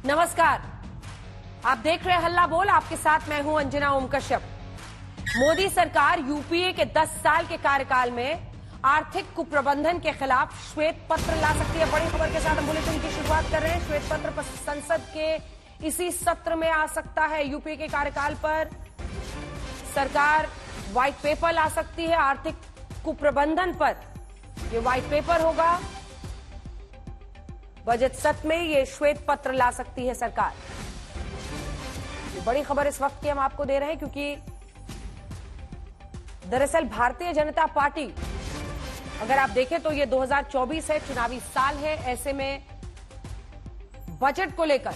नमस्कार, आप देख रहे हैं हल्ला बोल। आपके साथ मैं हूं अंजना ओम कश्यप। मोदी सरकार यूपीए के 10 साल के कार्यकाल में आर्थिक कुप्रबंधन के खिलाफ श्वेत पत्र ला सकती है। बड़ी खबर के साथ हम बुलेटिन की शुरुआत कर रहे हैं। श्वेत पत्र संसद के इसी सत्र में आ सकता है। यूपीए के कार्यकाल पर सरकार व्हाइट पेपर ला सकती है। आर्थिक कुप्रबंधन पर यह व्हाइट पेपर होगा। बजट सत्र में ये श्वेत पत्र ला सकती है सरकार। ये बड़ी खबर इस वक्त की हम आपको दे रहे हैं, क्योंकि दरअसल भारतीय जनता पार्टी, अगर आप देखें तो ये 2024 है, चुनावी साल है। ऐसे में बजट को लेकर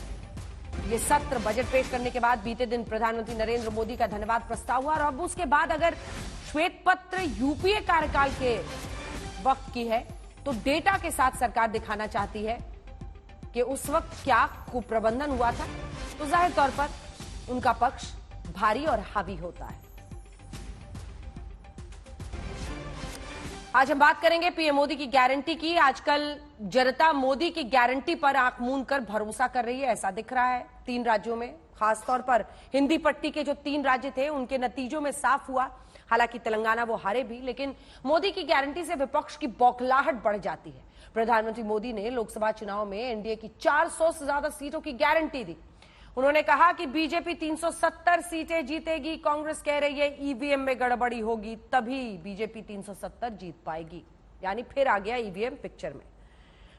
ये सत्र, बजट पेश करने के बाद बीते दिन प्रधानमंत्री नरेंद्र मोदी का धन्यवाद प्रस्ताव हुआ, और अब उसके बाद अगर श्वेत पत्र यूपीए कार्यकाल के वक्त की है तो डेटा के साथ सरकार दिखाना चाहती है कि उस वक्त क्या कुप्रबंधन हुआ था, तो जाहिर तौर पर उनका पक्ष भारी और हावी होता है। आज हम बात करेंगे पीएम मोदी की गारंटी की। आजकल जनता मोदी की गारंटी पर आंख मूंद कर भरोसा कर रही है, ऐसा दिख रहा है 3 राज्यों में। खासतौर पर हिंदी पट्टी के जो 3 राज्य थे उनके नतीजों में साफ हुआ। हालांकि तेलंगाना वो हारे भी, लेकिन मोदी की गारंटी से विपक्ष की बौखलाहट बढ़ जाती है। प्रधानमंत्री मोदी ने लोकसभा चुनाव में एनडीए की 400 से ज्यादा सीटों की गारंटी दी। उन्होंने कहा कि बीजेपी 370 सीटें जीतेगी। कांग्रेस कह रही है ईवीएम में गड़बड़ी होगी, तभी बीजेपी 370 जीत पाएगी। यानी फिर आ गया ईवीएम पिक्चर में।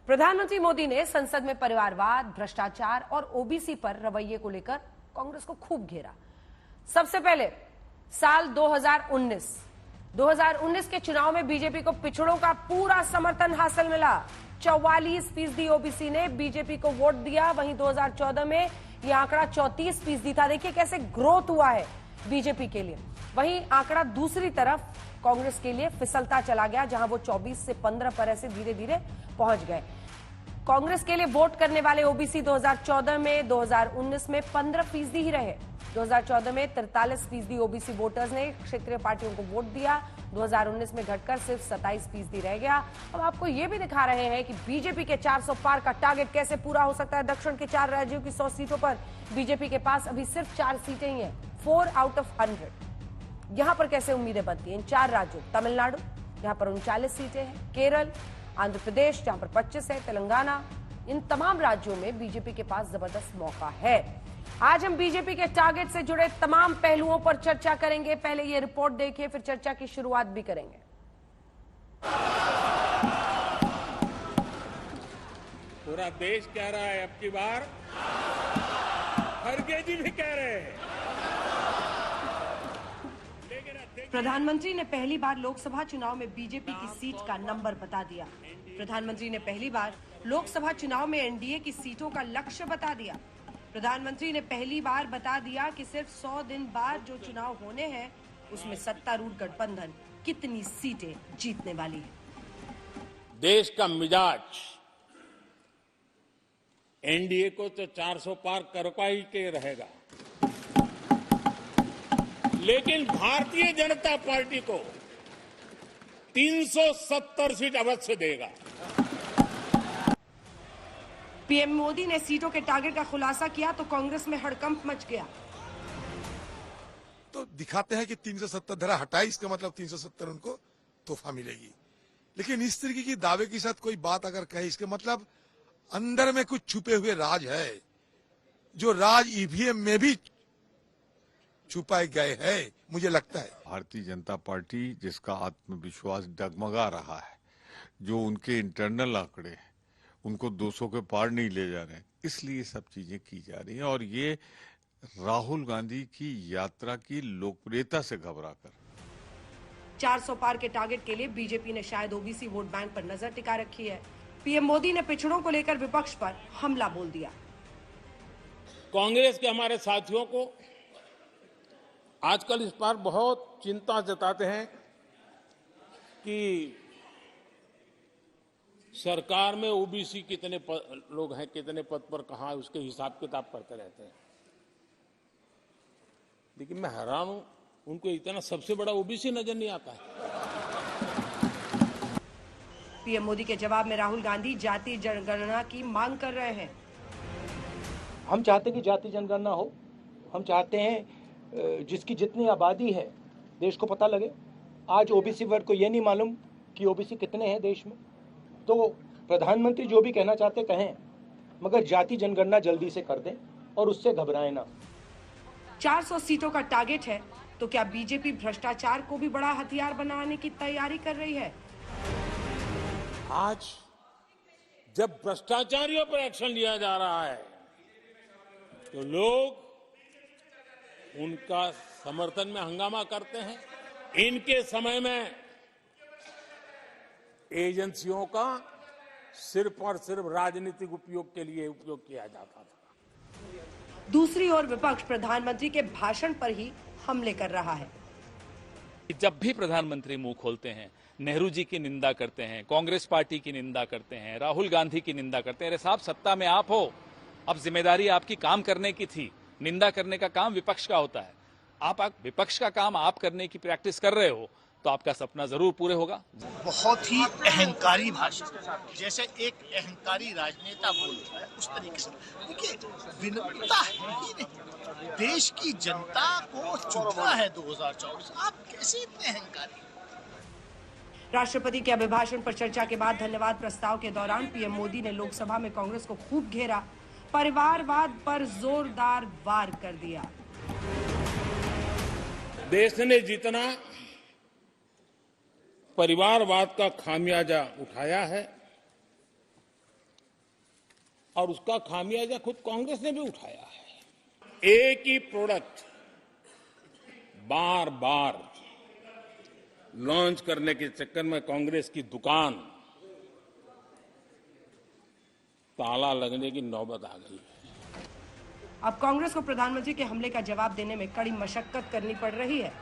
प्रधानमंत्री मोदी ने संसद में परिवारवाद, भ्रष्टाचार और ओबीसी पर रवैये को लेकर कांग्रेस को खूब घेरा। सबसे पहले साल 2019 के चुनाव में बीजेपी को पिछड़ों का पूरा समर्थन हासिल मिला। 44% ओबीसी ने बीजेपी को वोट दिया। वहीं 2014 में यह आंकड़ा 34% था। देखिए कैसे ग्रोथ हुआ है बीजेपी के लिए। वहीं आंकड़ा दूसरी तरफ कांग्रेस के लिए फिसलता चला गया, जहां वो 24 से 15 पर ऐसे धीरे धीरे पहुंच गए। कांग्रेस के लिए वोट करने वाले ओबीसी 2014 में 2019 में 15% ही रहे। 2014 में 43% ओबीसी वोटर्स ने क्षेत्रीय पार्टियों को वोट दिया। 2019 में घटकर सिर्फ 27% रह गया। अब आपको ये भी दिखा रहे हैं कि बीजेपी के 400 पार का टारगेट कैसे पूरा हो सकता है। दक्षिण के 4 राज्यों की 100 सीटों पर बीजेपी के पास अभी सिर्फ 4 सीटें ही हैं, 4 आउट ऑफ 100। यहां पर कैसे उम्मीदें बनती हैं इन 4 राज्यों, तमिलनाडु जहां पर 39 सीटें हैं, केरल, आंध्र प्रदेश जहां पर 25 है, तेलंगाना, इन तमाम राज्यों में बीजेपी के पास जबरदस्त मौका है। आज हम बीजेपी के टारगेट से जुड़े तमाम पहलुओं पर चर्चा करेंगे। पहले ये रिपोर्ट देखिए, फिर चर्चा की शुरुआत भी करेंगे। पूरा देश कह रहा है अब की बार, खड़गे जी भी कह रहे हैं। प्रधानमंत्री ने पहली बार लोकसभा चुनाव में बीजेपी की सीट का नंबर बता दिया। प्रधानमंत्री ने पहली बार लोकसभा चुनाव में एनडीए की सीटों का लक्ष्य बता दिया। प्रधानमंत्री ने पहली बार बता दिया कि सिर्फ 100 दिन बाद जो चुनाव होने हैं उसमें सत्तारूढ़ गठबंधन कितनी सीटें जीतने वाली है। देश का मिजाज एनडीए को तो 400 पार करवा ही के रहेगा, लेकिन भारतीय जनता पार्टी को 370 सीट अवश्य देगा। पीएम मोदी ने सीटों के टारगेट का खुलासा किया तो कांग्रेस में हड़कंप मच गया। तो दिखाते हैं कि 370 धारा हटाई, इसका मतलब 370 उनको तोहफा मिलेगी। लेकिन इस तरीके की दावे के साथ कोई बात अगर कहे, इसके मतलब अंदर में कुछ छुपे हुए राज है, जो राज ईवीएम में भी छुपाए गए हैं, मुझे लगता है। भारतीय जनता पार्टी जिसका आत्मविश्वास डगमगा रहा है, जो उनके इंटरनल आंकड़े हैं उनको 200 के पार नहीं ले जा रहे हैं, इसलिए सब चीजें की जा रही हैं। और ये राहुल गांधी की यात्रा की लोकप्रियता से घबराकर 400 पार के टारगेट के लिए बीजेपी ने शायद ओबीसी वोट बैंक पर नजर टिका रखी है। पीएम मोदी ने पिछड़ों को लेकर विपक्ष पर हमला बोल दिया। कांग्रेस के हमारे साथियों को आजकल इस पर बहुत चिंता जताते हैं कि सरकार में ओबीसी कितने लोग हैं, कितने पद पर कहां, उसके हिसाब किताब करते रहते हैं। लेकिन मैं हैरान हूं, उनको इतना सबसे बड़ा ओबीसी नजर नहीं आता है। पीएम मोदी के जवाब में राहुल गांधी जाति जनगणना की मांग कर रहे हैं। हम चाहते हैं कि जाति जनगणना हो, हम चाहते हैं जिसकी जितनी आबादी है देश को पता लगे। आज ओबीसी वर्ग को ये नहीं मालूम कि ओबीसी कितने हैं देश में। तो प्रधानमंत्री जो भी कहना चाहते कहें, मगर जाति जनगणना जल्दी से कर दें और उससे घबराएं ना। 400 सीटों का टारगेट है, तो क्या बीजेपी भ्रष्टाचार को भी बड़ा हथियार बनाने की तैयारी कर रही है? आज जब भ्रष्टाचारियों पर एक्शन लिया जा रहा है तो लोग उनका समर्थन में हंगामा करते हैं। इनके समय में एजेंसियों का सिर्फ और सिर्फ राजनीतिक उपयोग के लिए उपयोग किया जाता था। दूसरी ओर विपक्ष प्रधानमंत्री के भाषण पर ही हमले कर रहा है। जब भी प्रधानमंत्री मुंह खोलते हैं, नेहरू जी की निंदा करते हैं, कांग्रेस पार्टी की निंदा करते हैं, राहुल गांधी की निंदा करते हैं। अरे साहब, सत्ता में आप हो, अब जिम्मेदारी आपकी काम करने की थी, निंदा करने का काम विपक्ष का होता है। आप विपक्ष का काम आप करने की प्रैक्टिस कर रहे हो तो आपका सपना जरूर पूरे होगा। बहुत ही अहंकारी भाषा, जैसे एक अहंकारी राजनेता बोलता है उस तरीके से। देखिए, विनम्रता है ही नहीं। देश की जनता को चुनना है 2024, आप कैसे इतने अहंकारी? राष्ट्रपति के अभिभाषण पर चर्चा के बाद धन्यवाद प्रस्ताव के दौरान पीएम मोदी ने लोकसभा में कांग्रेस को खूब घेरा, परिवारवाद पर जोरदार वार कर दिया। देश ने जितना परिवारवाद का खामियाजा उठाया है और उसका खामियाजा खुद कांग्रेस ने भी उठाया है। एक ही प्रोडक्ट बार बार लॉन्च करने के चक्कर में कांग्रेस की दुकान ताला लगने की नौबत आ गई है। अब कांग्रेस को प्रधानमंत्री के हमले का जवाब देने में कड़ी मशक्कत करनी पड़ रही है।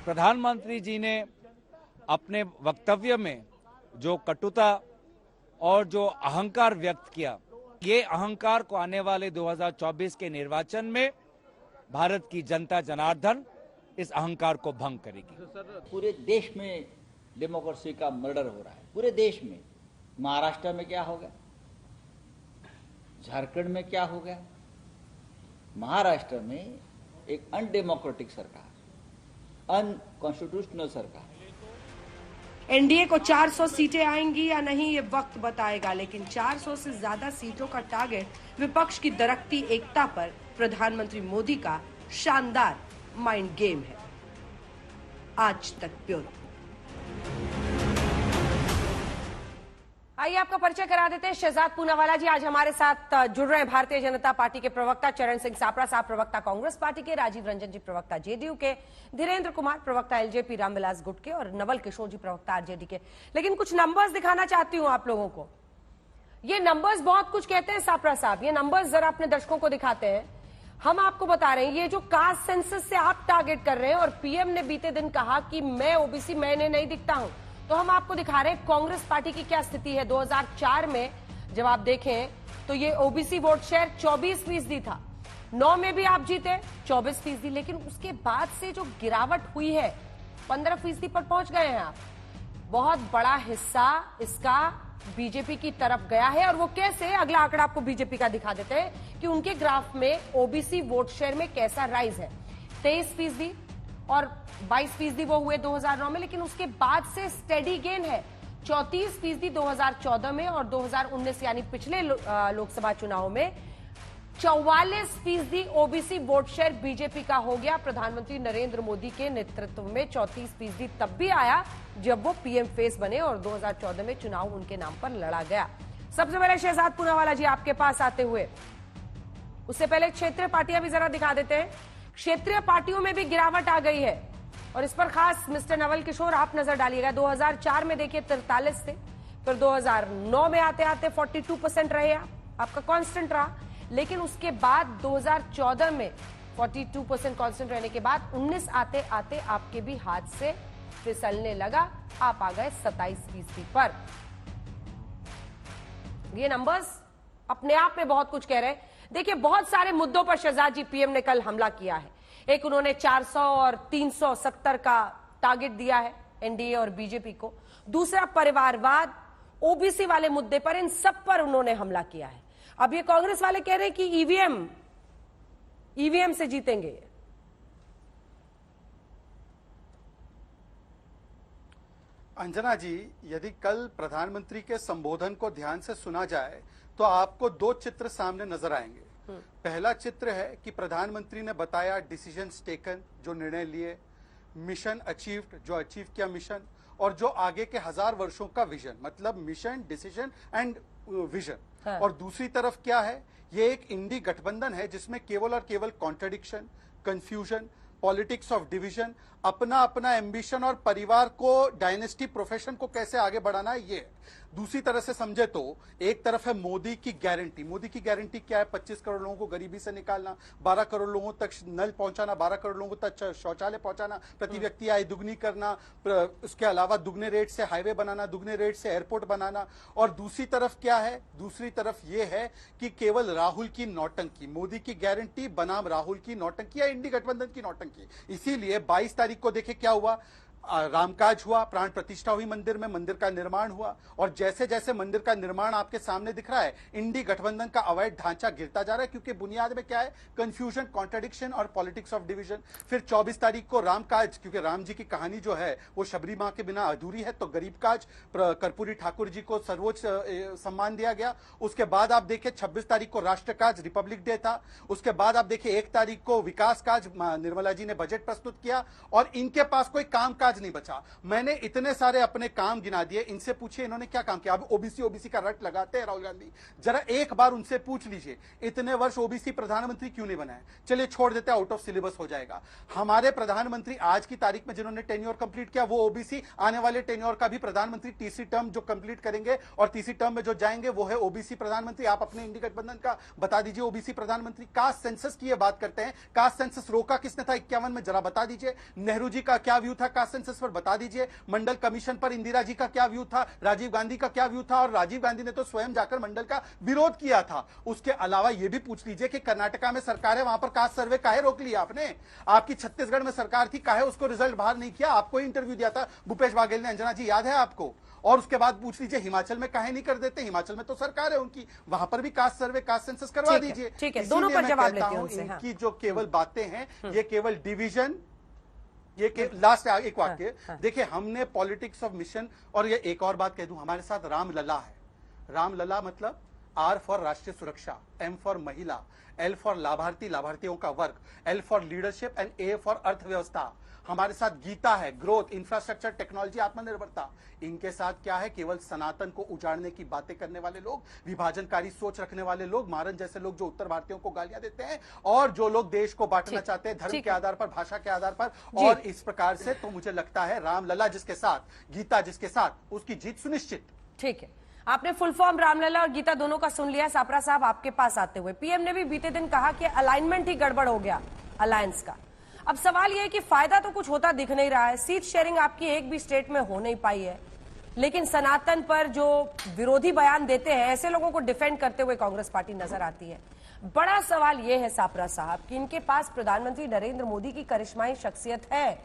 प्रधानमंत्री जी ने अपने वक्तव्य में जो कटुता और जो अहंकार व्यक्त किया, ये अहंकार को आने वाले 2024 के निर्वाचन में भारत की जनता जनार्दन इस अहंकार को भंग करेगी। पूरे देश में डेमोक्रेसी का मर्डर हो रहा है, पूरे देश में। महाराष्ट्र में क्या हो गया, झारखंड में क्या हो गया, महाराष्ट्र में एक अनडेमोक्रेटिक सरकार, अनकॉन्स्टिट्यूशनल सरकार। एनडीए को 400 सीटें आएंगी या नहीं ये वक्त बताएगा, लेकिन 400 से ज्यादा सीटों का टारगेट विपक्ष की दरकती एकता पर प्रधानमंत्री मोदी का शानदार माइंड गेम है। आज तक ब्यूरो। आइए आपका परिचय करा देते हैं। शहजाद पूनावाला जी आज हमारे साथ जुड़ रहे हैं। भारतीय जनता पार्टी के प्रवक्ता चरण सिंह सापरा साहब प्रवक्ता कांग्रेस पार्टी के, राजीव रंजन जी प्रवक्ता जेडीयू के, धीरेन्द्र कुमार प्रवक्ता एलजेपी, रामविलास गुट के और नवल किशोर जी प्रवक्ता आरजेडी के। लेकिन कुछ नंबर्स दिखाना चाहती हूं आप लोगों को। ये नंबर्स बहुत कुछ कहते हैं सापरा साहब, ये नंबर्स जरा अपने दर्शकों को दिखाते हैं। हम आपको बता रहे हैं ये जो कास्ट सेंसस से आप टारगेट कर रहे हैं और पीएम ने बीते दिन कहा कि मैं ओबीसी मैंने नहीं दिखता हूं, तो हम आपको दिखा रहे हैं कांग्रेस पार्टी की क्या स्थिति है। 2004 में जब आप देखें तो ये ओबीसी वोट शेयर 24% था। 9 में भी आप जीते 24%, लेकिन उसके बाद से जो गिरावट हुई है 15% पर पहुंच गए हैं आप। बहुत बड़ा हिस्सा इसका बीजेपी की तरफ गया है। और वो कैसे, अगला आंकड़ा आपको बीजेपी का दिखा देते हैं कि उनके ग्राफ में ओबीसी वोट शेयर में कैसा राइज है। 23% और 22% वो हुए 2009 में, लेकिन उसके बाद से स्टेडी गेन है। 34% 2014 में और 2019 यानी पिछले लोकसभा चुनाव में 44% ओबीसी वोट शेयर बीजेपी का हो गया। प्रधानमंत्री नरेंद्र मोदी के नेतृत्व में 34% तब भी आया जब वो पीएम फेस बने और 2014 में चुनाव उनके नाम पर लड़ा गया। सबसे पहले शहजाद पूनावाला जी आपके पास आते हुए, उससे पहले क्षेत्रीय पार्टियां भी जरा दिखा देते हैं। क्षेत्रीय पार्टियों में भी गिरावट आ गई है और इस पर खास मिस्टर नवल किशोर आप नजर डालिएगा। 2004 में देखिए 43 थे, फिर 2009 में आते आते 42% रहे आपका कांस्टेंट रहा, लेकिन उसके बाद 2014 में 42% कांस्टेंट रहने के बाद 19 आते आते आपके भी हाथ से फिसलने लगा, आप आ गए 27% पर। ये नंबर्स अपने आप में बहुत कुछ कह रहे हैं। देखिए, बहुत सारे मुद्दों पर शहजाद जी पीएम ने कल हमला किया है। एक उन्होंने 400 और 370 का टारगेट दिया है एनडीए और बीजेपी को। दूसरा परिवारवाद, ओबीसी वाले मुद्दे पर, इन सब पर उन्होंने हमला किया है। अब ये कांग्रेस वाले कह रहे हैं कि ईवीएम से जीतेंगे। अंजना जी, यदि कल प्रधानमंत्री के संबोधन को ध्यान से सुना जाए तो आपको दो चित्र सामने नजर आएंगे। पहला चित्र है कि प्रधानमंत्री ने बताया डिसीजंस टेकन, जो निर्णय लिए, मिशन अचीव्ड, जो अचीव किया मिशन, और जो आगे के 1000 वर्षों का विजन, मतलब मिशन, डिसीजन एंड विजन। और दूसरी तरफ क्या है, ये एक इंडी गठबंधन है जिसमें केवल और केवल contradiction, confusion, politics of division, अपना अपना एम्बिशन और परिवार को, डायनेस्टी प्रोफेशन को कैसे आगे बढ़ाना है, ये है। दूसरी तरह से समझे तो एक तरफ है मोदी की गारंटी। मोदी की गारंटी क्या है? 25 करोड़ लोगों को गरीबी से निकालना, 12 करोड़ लोगों तक नल पहुंचाना, 12 करोड़ लोगों तक शौचालय पहुंचाना, प्रति व्यक्ति आय दुगनी करना, उसके अलावा दुगने रेट से हाईवे बनाना, दुगने रेट से एयरपोर्ट बनाना। और दूसरी तरफ क्या है? दूसरी तरफ यह है कि केवल राहुल की नौटंकी, मोदी की गारंटी बनाम राहुल की नौटंकी या इंडी गठबंधन की नौटंकी। इसीलिए 22 तारीख को देखे क्या हुआ, रामकाज हुआ, प्राण प्रतिष्ठा हुई मंदिर में, मंदिर का निर्माण हुआ, और जैसे जैसे मंदिर का निर्माण आपके सामने दिख रहा है, इंडी गठबंधन का अवैध ढांचा गिरता जा रहा है, क्योंकि बुनियाद में क्या है? कंफ्यूजन, कॉन्ट्रडिक्शन और पॉलिटिक्स ऑफ डिवीजन। फिर 24 तारीख को रामकाज, क्योंकि राम जी की कहानी जो है वो शबरी मां के बिना अधूरी है, तो गरीब काज, कर्पूरी ठाकुर जी को सर्वोच्च सम्मान दिया गया। उसके बाद आप देखिए 26 तारीख को राष्ट्र काज, रिपब्लिक डे था। उसके बाद आप देखिए 1 तारीख को विकास काज, निर्मला जी ने बजट प्रस्तुत किया, और इनके पास कोई काम काज नहीं बचा। मैंने इतने सारे अपने काम गिना दिए, इनसे पूछिए इन्होंने क्या काम किया। अब ओबीसी का रट लगाते हैं राहुल गांधी, जरा एक बार उनसे पूछ लीजिए इतने वर्ष ओबीसी प्रधानमंत्री क्यों नहीं बनाए। चलिए छोड़ देते हैं, आउट ऑफ सिलेबस हो जाएगा। हमारे प्रधानमंत्री आज की तारीख में जिन्होंने टेन्योर कंप्लीट किया वो ओबीसी, आने वाले टेन्योर का भी प्रधानमंत्री तीसरी टर्म जो कंप्लीट करेंगे और तीसरी टर्म में जो जाएंगे वो है ओबीसी प्रधानमंत्री। आप अपने इंडी गठबंधन का बता दीजिए ओबीसी प्रधानमंत्री। कास्ट सेंसस की ये बात करते हैं, कास्ट सेंसस रोका किसने था 51 में, जरा बता दीजिए। नेहरू जी का क्या व्यू था कास्ट सेंसस पर, बता दीजिए। मंडल कमीशन पर इंदिरा जी का क्या व्यू था, राजीव गांधी का क्या व्यू था, और राजीव गांधी ने तो स्वयं जाकर मंडल का विरोध किया था। उसके अलावा यह भी पूछ लीजिए कि कर्नाटका में सरकार है, वहां पर कास्ट सर्वे काहे रोक लिया आपने? आपकी छत्तीसगढ़ में सरकार थी, काहे उसको रिजल्ट बाहर नहीं किया? आपको इंटरव्यू दिया था भूपेश बघेल ने, अंजना जी याद है आपको? और उसके बाद पूछ लीजिए हिमाचल में काहे नहीं कर देते, हिमाचल में तो सरकार है उनकी, वहां पर भी कास्ट सर्वे, कास्ट सेंसस करवा दीजिए। ठीक है, दोनों पर जवाब लेते हैं उनसे। इनकी जो केवल बातें हैं ये केवल डिवीजन, ये लास्ट एक वाक्य। देखिए, हमने पॉलिटिक्स ऑफ मिशन, और ये एक और बात कह दूं, हमारे साथ रामलला है। रामलला मतलब आर फॉर राष्ट्रीय सुरक्षा, एम फॉर महिला, एल फॉर लाभार्थी, लाभार्थियों का वर्ग, L for leadership and A for अर्थव्यवस्था। हमारे साथ गीता है, ग्रोथ, इंफ्रास्ट्रक्चर, टेक्नोलॉजी, आत्मनिर्भरता। इनके साथ क्या है? केवल सनातन को उजाड़ने की बातें करने वाले लोग, विभाजनकारी सोच रखने वाले लोग, मारन जैसे लोग जो उत्तर भारतीयों को गालियां देते हैं, और जो लोग देश को बांटना चाहते हैं धर्म के आधार पर, भाषा के आधार पर, और इस प्रकार से। तो मुझे लगता है रामलला जिसके साथ, गीता जिसके साथ, उसकी जीत सुनिश्चित। ठीक है, आपने फुल फॉर्म रामलला और गीता दोनों का सुन लिया। सापरा साहब, आपके पास आते हुए पीएम ने भी बीते दिन कहा कि अलाइनमेंट ही गड़बड़ हो गया अलायंस का। अब सवाल यह है कि फायदा तो कुछ होता दिख नहीं रहा है, सीट शेयरिंग आपकी एक भी स्टेट में हो नहीं पाई है, लेकिन सनातन पर जो विरोधी बयान देते हैं ऐसे लोगों को डिफेंड करते हुए कांग्रेस पार्टी नजर आती है। बड़ा सवाल यह है सापरा साहब कि इनके पास प्रधानमंत्री नरेंद्र मोदी की करिश्माई शख्सियत है।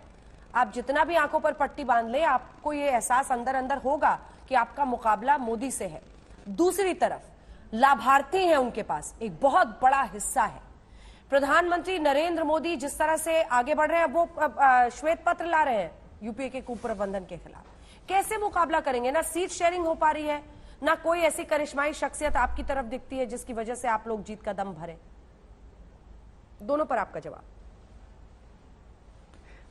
आप जितना भी आंखों पर पट्टी बांध ले, आपको ये एहसास अंदर अंदर होगा कि आपका मुकाबला मोदी से है। दूसरी तरफ लाभार्थी हैं उनके पास, एक बहुत बड़ा हिस्सा है। प्रधानमंत्री नरेंद्र मोदी जिस तरह से आगे बढ़ रहे हैं, वो श्वेत पत्र ला रहे हैं यूपीए के कुप्रबंधन के खिलाफ, कैसे मुकाबला करेंगे? ना सीट शेयरिंग हो पा रही है, ना कोई ऐसी करिश्माई शख्सियत आपकी तरफ दिखती है जिसकी वजह से आप लोग जीत का दम भरे। दोनों पर आपका जवाब।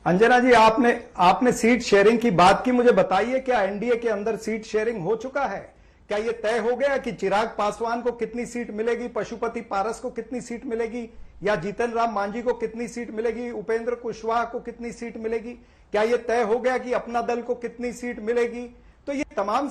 अंजना जी, आपने सीट शेयरिंग की बात की, मुझे बताइए क्या एनडीए के अंदर सीट शेयरिंग हो चुका है? क्या यह तय हो गया कि चिराग पासवान को कितनी सीट मिलेगी, पशुपति पारस को कितनी सीट मिलेगी, या जीतन राम मांझी को कितनी सीट मिलेगी, उपेंद्र कुशवाहा को कितनी सीट मिलेगी? क्या यह तय हो गया कि अपना दल को कितनी सीट मिलेगी? तो ये तमाम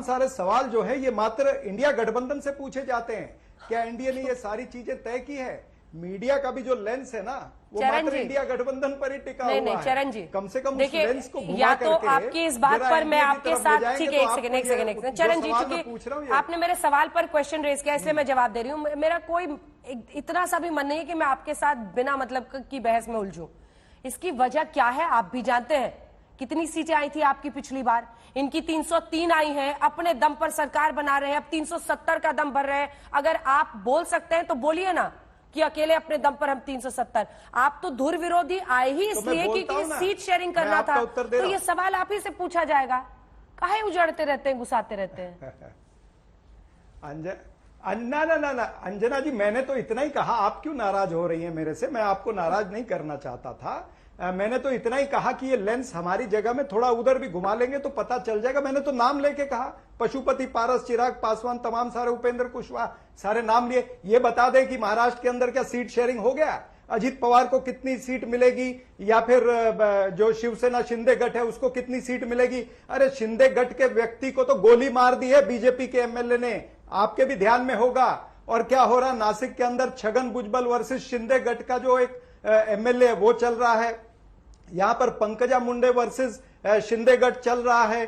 सारे सवाल जो है ये मात्र इंडिया गठबंधन से पूछे जाते हैं। क्या एनडीए ने ये सारी चीजें तय की है? मीडिया का भी जो लेंस है ना, वो मात्र इंडिया गठबंधन पर ही टिका हुआ है। चरण जी, कम से कम उस लेंस को घुमा या तो करके आपकी इस बात पर मैं आपके साथ, ठीक है, एक सेकंड चरण जी, चूंकि आपने मेरे सवाल पर क्वेश्चन रेज किया इसलिए मैं जवाब दे रही हूँ। मेरा कोई इतना सा भी मन नहीं है कि मैं आपके साथ बिना मतलब की बहस में उलझूं। इसकी वजह क्या है आप भी जानते हैं कितनी सीटें आई थी आपकी पिछली बार? इनकी 303 आई हैं, अपने दम पर सरकार बना रहे हैं, अब 370 का दम भर रहे हैं। अगर आप बोल सकते हैं तो बोलिए ना कि अकेले अपने दम पर हम 370। आप तो धुर विरोधी आए ही इसलिए कि सीट शेयरिंग करना था, तो ये सवाल आप ही से पूछा जाएगा। काहे उजड़ते रहते हैं, घुसाते रहते हैं? ना अंजना जी, मैंने तो इतना ही कहा। आप क्यों नाराज हो रही हैं मेरे से? मैं आपको नाराज नहीं करना चाहता था। मैंने तो इतना ही कहा कि ये लेंस हमारी जगह में थोड़ा उधर भी घुमा लेंगे तो पता चल जाएगा। मैंने तो नाम लेके कहा, पशुपति पारस, चिराग पासवान, तमाम सारे, उपेंद्र कुशवाहा, सारे नाम लिए। ये बता दें कि महाराष्ट्र के अंदर क्या सीट शेयरिंग हो गया? अजित पवार को कितनी सीट मिलेगी, या फिर जो शिवसेना शिंदे गठ है उसको कितनी सीट मिलेगी? अरे शिंदे गठ के व्यक्ति को तो गोली मार दी है बीजेपी के एमएलए ने, आपके भी ध्यान में होगा। और क्या हो रहा, नासिक के अंदर छगन भुजबल वर्सेस शिंदे गठ का जो एक एमएलए वो चल रहा है। यहां पर पंकजा मुंडे वर्सेस शिंदे गठ चल रहा है।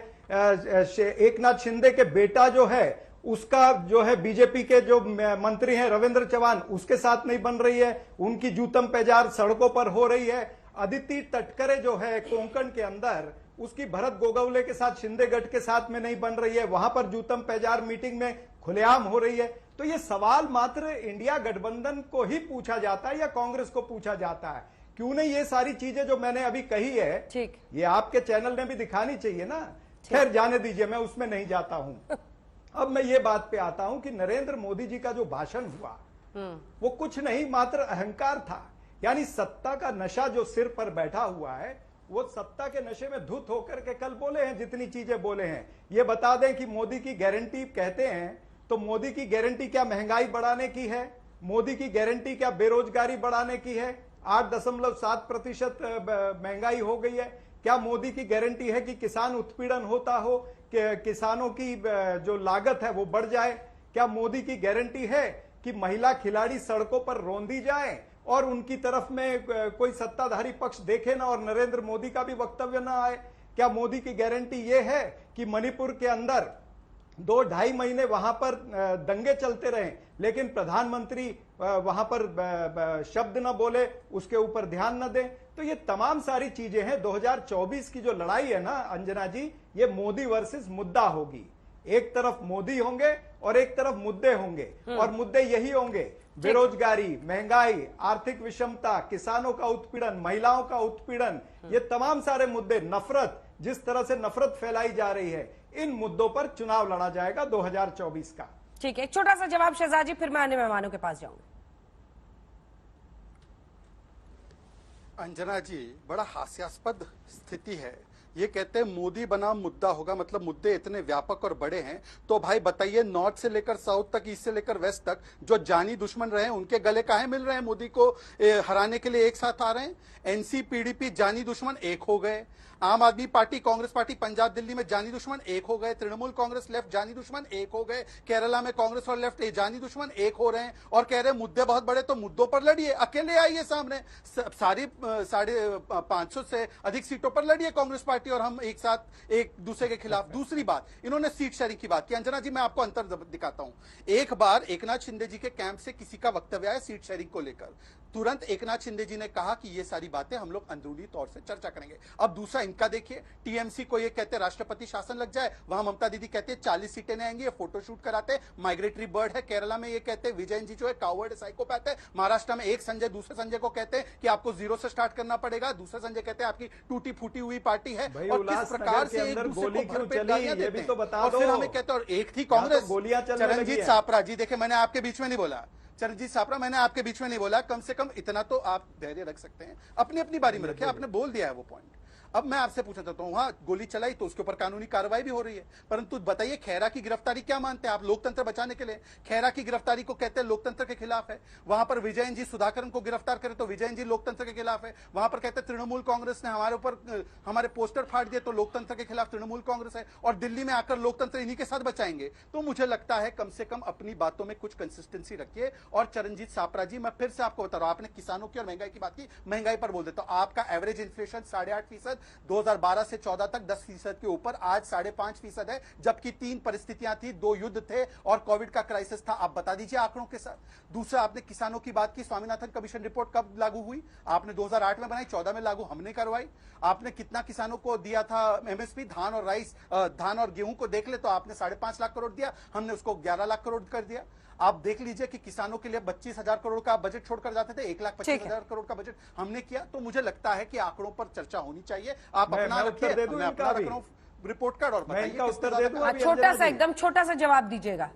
एकनाथ शिंदे के बेटा जो है उसका जो है बीजेपी के जो मंत्री हैं रविंद्र चौहान, उसके साथ नहीं बन रही है। उनकी जूतम पेजार सड़कों पर हो रही है। अदिति तटकरे जो है कोंकण के अंदर, उसकी भरत गोगावले के साथ, शिंदे गठ के साथ में नहीं बन रही है। वहां पर जूतम पेजार मीटिंग में खुलेआम हो रही है। तो ये सवाल मात्र इंडिया गठबंधन को ही पूछा जाता है या कांग्रेस को पूछा जाता है? क्यों नहीं ये सारी चीजें जो मैंने अभी कही है, ठीक, ये आपके चैनल ने भी दिखानी चाहिए ना। खैर जाने दीजिए, मैं उसमें नहीं जाता हूं। अब मैं ये बात पे आता हूं कि नरेंद्र मोदी जी का जो भाषण हुआ वो कुछ नहीं, मात्र अहंकार था। यानी सत्ता का नशा जो सिर पर बैठा हुआ है, वो सत्ता के नशे में धुत होकर के कल बोले हैं जितनी चीजें बोले हैं। ये बता दें कि मोदी की गारंटी कहते हैं, तो मोदी की गारंटी क्या महंगाई बढ़ाने की है? मोदी की गारंटी क्या बेरोजगारी बढ़ाने की है? 8.7% महंगाई हो गई है। क्या मोदी की गारंटी है कि किसान उत्पीड़न होता हो, कि किसानों की जो लागत है वो बढ़ जाए? क्या मोदी की गारंटी है कि महिला खिलाड़ी सड़कों पर रौंदी जाए और उनकी तरफ में कोई सत्ताधारी पक्ष देखे ना और नरेंद्र मोदी का भी वक्तव्य ना आए? क्या मोदी की गारंटी ये है कि मणिपुर के अंदर 2-2.5 महीने वहां पर दंगे चलते रहे लेकिन प्रधानमंत्री वहां पर शब्द न बोले, उसके ऊपर ध्यान न दें? तो ये तमाम सारी चीजें हैं। 2024 की जो लड़ाई है ना अंजना जी, ये मोदी वर्सेस मुद्दा होगी। एक तरफ मोदी होंगे और एक तरफ मुद्दे होंगे, और मुद्दे यही होंगे: बेरोजगारी, महंगाई, आर्थिक विषमता, किसानों का उत्पीड़न, महिलाओं का उत्पीड़न, ये तमाम सारे मुद्दे, नफरत, जिस तरह से नफरत फैलाई जा रही है, इन मुद्दों पर चुनाव लड़ा जाएगा 2024 का। ठीक है, एक छोटा सा जवाब शहजाद जी, फिर मैं अन्य मेहमानों के पास जाऊंगा। अंजना जी, बड़ा हास्यास्पद स्थिति है। ये कहते हैं मोदी बनाम मुद्दा होगा, मतलब मुद्दे इतने व्यापक और बड़े हैं। तो भाई बताइए, नॉर्थ से लेकर साउथ तक, ईस्ट से लेकर वेस्ट तक जो जानी दुश्मन रहे उनके गले काहे मिल रहे हैं? मोदी को हराने के लिए एक साथ आ रहे हैं। एनसी पीडीपी जानी दुश्मन एक हो गए, आम आदमी पार्टी, कांग्रेस पार्टी पंजाब दिल्ली में जानी दुश्मन एक हो गए, तृणमूल कांग्रेस लेफ्ट जानी दुश्मन एक हो गए, केरला में कांग्रेस और लेफ्ट जानी दुश्मन एक हो रहे हैं और कह रहे हैं मुद्दे बहुत बड़े, तो मुद्दों पर लड़िए, अकेले आइए सामने, सारी 550 से अधिक सीटों पर लड़िए कांग्रेस पार्टी और हम एक साथ एक दूसरे के खिलाफ। दूसरी बात, इन्होंने सीट शेयरिंग की बात की। अंजना जी, मैं आपको अंतर दिखाता हूं। एक बार एकनाथ शिंदे जी के कैंप से किसी का वक्तव्य आया सीट शेयरिंग को लेकर, तुरंत एकनाथ शिंदे जी ने कहा कि ये सारी बातें हम लोग अंदरूनी तौर से चर्चा करेंगे। अब दूसरा इनका देखिए, टीएमसी को ये कहते राष्ट्रपति शासन लग जाए, वहां ममता दीदी कहते 40 सीटें नहीं आएंगी, ये फोटोशूट कराते, माइग्रेटरी बर्ड है। केरला में ये कहते विजयन जी जो है कावर्ड साइकोपैथ है। महाराष्ट्र में एक संजय दूसरे संजय को कहते हैं कि आपको जीरो से स्टार्ट करना पड़ेगा, दूसरे संजय कहते हैं आपकी टूटी फूटी हुई पार्टी है। और किस प्रकार से एक दूसरे को भरपेट गालियां देते हैं। और फिर हमें कहते हैं, और एक थी कांग्रेस, चरणजीत सापरा जी, देखे मैंने आपके बीच में नहीं बोला, चरणजीत सापरा मैंने आपके बीच में नहीं बोला, कम से कम इतना तो आप धैर्य रख सकते हैं, अपनी अपनी बारी में रखिए, आपने बोल दिया है वो पॉइंट। अब मैं आपसे पूछना चाहता हूं, वहां गोली चलाई तो उसके ऊपर कानूनी कार्रवाई भी हो रही है, परंतु बताइए खैरा की गिरफ्तारी क्या मानते हैं आप? लोकतंत्र बचाने के लिए खैरा की गिरफ्तारी को कहते हैं लोकतंत्र के खिलाफ है। वहां पर विजयन जी सुधाकरन को गिरफ्तार करे तो विजयन जी लोकतंत्र के खिलाफ है। वहां पर कहते हैं तृणमूल कांग्रेस ने हमारे ऊपर हमारे पोस्टर फाड़ दिए तो लोकतंत्र के खिलाफ तृणमूल कांग्रेस है, और दिल्ली में आकर लोकतंत्र इन्हीं के साथ बचाएंगे। तो मुझे लगता है कम से कम अपनी बातों में कुछ कंसिस्टेंसी रखिए। और चरणजीत सापरा जी, मैं फिर से आपको बता रहा हूं, आपने किसानों की और महंगाई की बात की, महंगाई पर बोल देता हूं, आपका एवरेज इन्फ्लेशन 8.5%, 2012 से 14 तक 10% के ऊपर, आज 5.5% है, जबकि 3 परिस्थितियां थी, 2 युद्ध थे और कोविड का क्राइसिस था। आप बता दीजिए आंकड़ों के साथ। दूसरा, आपने किसानों की बात की, स्वामीनाथन कमीशन रिपोर्ट कब लागू हुई? आपने 2008 में बनाई, 14 में लागू हमने करवाई। आपने कितना किसानों को दिया था एमएसपी? धान और राइस, धान और गेहूं को देख ले तो आपने 5.5 लाख करोड़ दिया, हमने उसको 11 लाख करोड़ कर दिया। आप देख लीजिए कि किसानों के लिए 25,000 करोड़ का बजट छोड़कर जाते थे, 1,25,000 करोड़ का बजट हमने किया। तो मुझे लगता है कि आंकड़ों पर चर्चा होनी चाहिए। आप अपना रखिए, मैं अपना रख रहा हूं रिपोर्ट कार्ड, और बताइए। छोटा सा, एकदम छोटा सा जवाब दीजिएगा।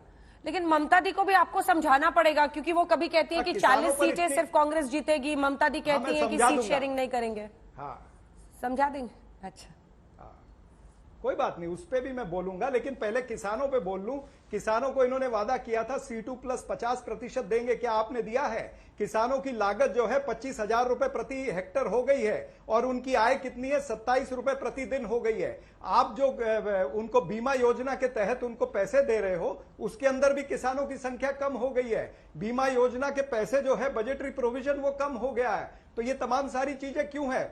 लेकिन ममता दी को भी आपको समझाना पड़ेगा, क्योंकि वो कभी कहती है कि 40 सीटें सिर्फ कांग्रेस जीतेगी, ममता दी कहती है कि सीट शेयरिंग नहीं करेंगे। समझा देंगे? अच्छा, कोई बात नहीं, उस पे भी मैं बोलूंगा, लेकिन पहले किसानों पे बोल लूं। किसानों को इन्होंने वादा किया था C2 प्लस 50% देंगे, क्या आपने दिया है? किसानों की लागत जो है 25,000 रुपए प्रति हेक्टर हो गई है और उनकी आय कितनी है? 27 रुपए प्रतिदिन हो गई है। आप जो उनको बीमा योजना के तहत उनको पैसे दे रहे हो, उसके अंदर भी किसानों की संख्या कम हो गई है। बीमा योजना के पैसे जो है, बजटरी प्रोविजन, वो कम हो गया है। तो ये तमाम सारी चीजें क्यों है?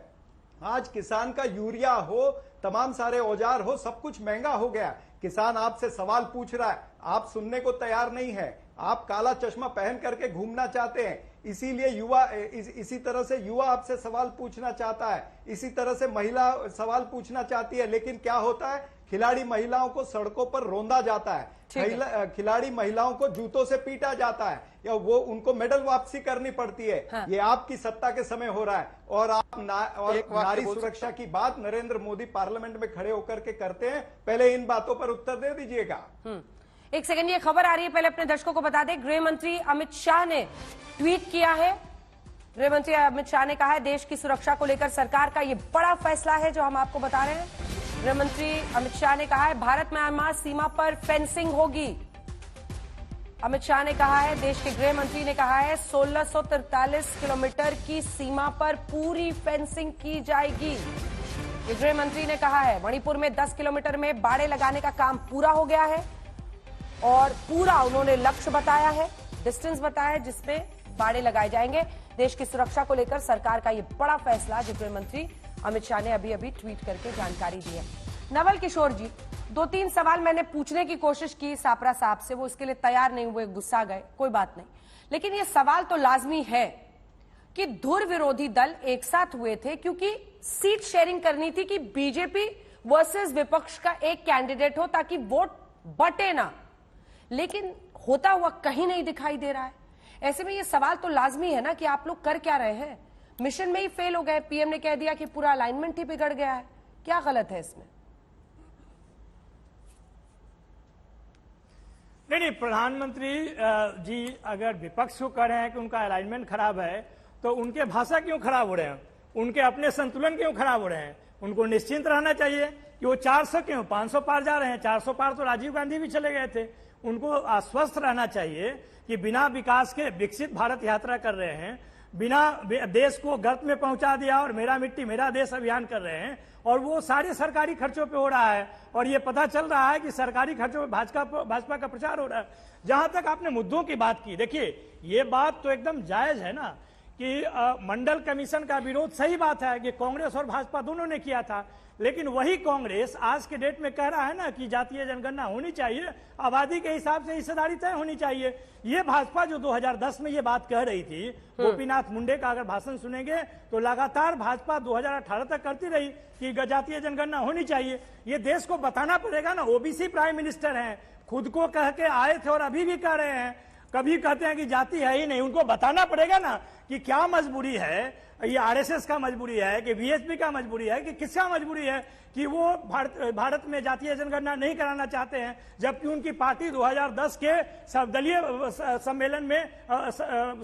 आज किसान का यूरिया हो, तमाम सारे औजार हो, सब कुछ महंगा हो गया। किसान आपसे सवाल पूछ रहा है, आप सुनने को तैयार नहीं है। आप काला चश्मा पहन करके घूमना चाहते हैं, इसीलिए युवा इसी तरह से युवा आपसे सवाल पूछना चाहता है, इसी तरह से महिला सवाल पूछना चाहती है। लेकिन क्या होता है? खिलाड़ी महिलाओं को सड़कों पर रोंदा जाता है, खिलाड़ी महिलाओं को जूतों से पीटा जाता है, या वो उनको मेडल वापसी करनी पड़ती है। हाँ। ये आपकी सत्ता के समय हो रहा है। और आप नारी सुरक्षा की बात नरेंद्र मोदी पार्लियामेंट में खड़े होकर के करते हैं। पहले इन बातों पर उत्तर दे दीजिएगा। एक सेकंड, ये खबर आ रही है, पहले अपने दर्शकों को बता दें। गृह मंत्री अमित शाह ने ट्वीट किया है। गृह मंत्री अमित शाह ने कहा है, देश की सुरक्षा को लेकर सरकार का ये बड़ा फैसला है जो हम आपको बता रहे हैं। गृह मंत्री अमित शाह ने कहा है, भारत म्यांमार सीमा पर फेंसिंग होगी। अमित शाह ने कहा है, देश के गृह मंत्री ने कहा है, 1643 किलोमीटर की सीमा पर पूरी फेंसिंग की जाएगी। ये गृह मंत्री ने कहा है। मणिपुर में 10 किलोमीटर में बाड़े लगाने का काम पूरा हो गया है और पूरा उन्होंने लक्ष्य बताया है, डिस्टेंस बताया है जिसमें बाड़े लगाए जाएंगे। देश की सुरक्षा को लेकर सरकार का ये बड़ा फैसला, जो गृह मंत्री अमित शाह ने अभी अभी ट्वीट करके जानकारी दी है। नवल किशोर जी, 2-3 सवाल मैंने पूछने की कोशिश की सापरा साहब से, वो इसके लिए तैयार नहीं हुए, गुस्सा गए, कोई बात नहीं। लेकिन ये सवाल तो लाजमी है कि धुर विरोधी दल एक साथ हुए थे क्योंकि सीट शेयरिंग करनी थी कि बीजेपी वर्सेस विपक्ष का एक कैंडिडेट हो ताकि वोट बटे ना, लेकिन होता हुआ कहीं नहीं दिखाई दे रहा है। ऐसे में ये सवाल तो लाजमी है ना कि आप लोग कर क्या रहे हैं? मिशन में ही फेल हो गए। पीएम ने कह दिया कि पूरा अलाइनमेंट ही बिगड़ गया है, क्या गलत है इसमें? नहीं, प्रधानमंत्री जी अगर विपक्ष को कह रहे हैं कि उनका अलाइनमेंट खराब है, तो उनके भाषा क्यों खराब हो रहे हैं? उनके अपने संतुलन क्यों खराब हो रहे हैं? उनको निश्चिंत रहना चाहिए कि वो 400 क्यों 500 पार जा रहे हैं। 400 पार तो राजीव गांधी भी चले गए थे। उनको आश्वस्त रहना चाहिए कि बिना विकास के विकसित भारत यात्रा कर रहे हैं, बिना देश को गर्त में पहुंचा दिया और मेरा मिट्टी मेरा देश अभियान कर रहे हैं, और वो सारे सरकारी खर्चों पे हो रहा है। और ये पता चल रहा है कि सरकारी खर्चों पे भाजपा का प्रचार हो रहा है। जहां तक आपने मुद्दों की बात की, देखिए ये बात तो एकदम जायज है ना कि मंडल कमीशन का विरोध, सही बात है कि कांग्रेस और भाजपा दोनों ने किया था, लेकिन वही कांग्रेस आज के डेट में कह रहा है ना कि जातीय जनगणना होनी चाहिए, आबादी के हिसाब से हिस्सेदारी तय होनी चाहिए। ये भाजपा जो 2010 में ये बात कह रही थी, गोपीनाथ मुंडे का अगर भाषण सुनेंगे तो लगातार भाजपा 2018 तक करती रही कि जातीय जनगणना होनी चाहिए। ये देश को बताना पड़ेगा ना। ओबीसी प्राइम मिनिस्टर हैं, खुद को कह के आए थे और अभी भी कह रहे हैं, कभी कहते हैं कि जाति है ही नहीं। उनको बताना पड़ेगा ना कि क्या मजबूरी है, ये आरएसएस का मजबूरी है कि बीएसपी का मजबूरी है कि किसका मजबूरी है कि वो भारत में जातीय जनगणना नहीं कराना चाहते हैं, जबकि उनकी पार्टी 2010 के सर्वदलीय सम्मेलन में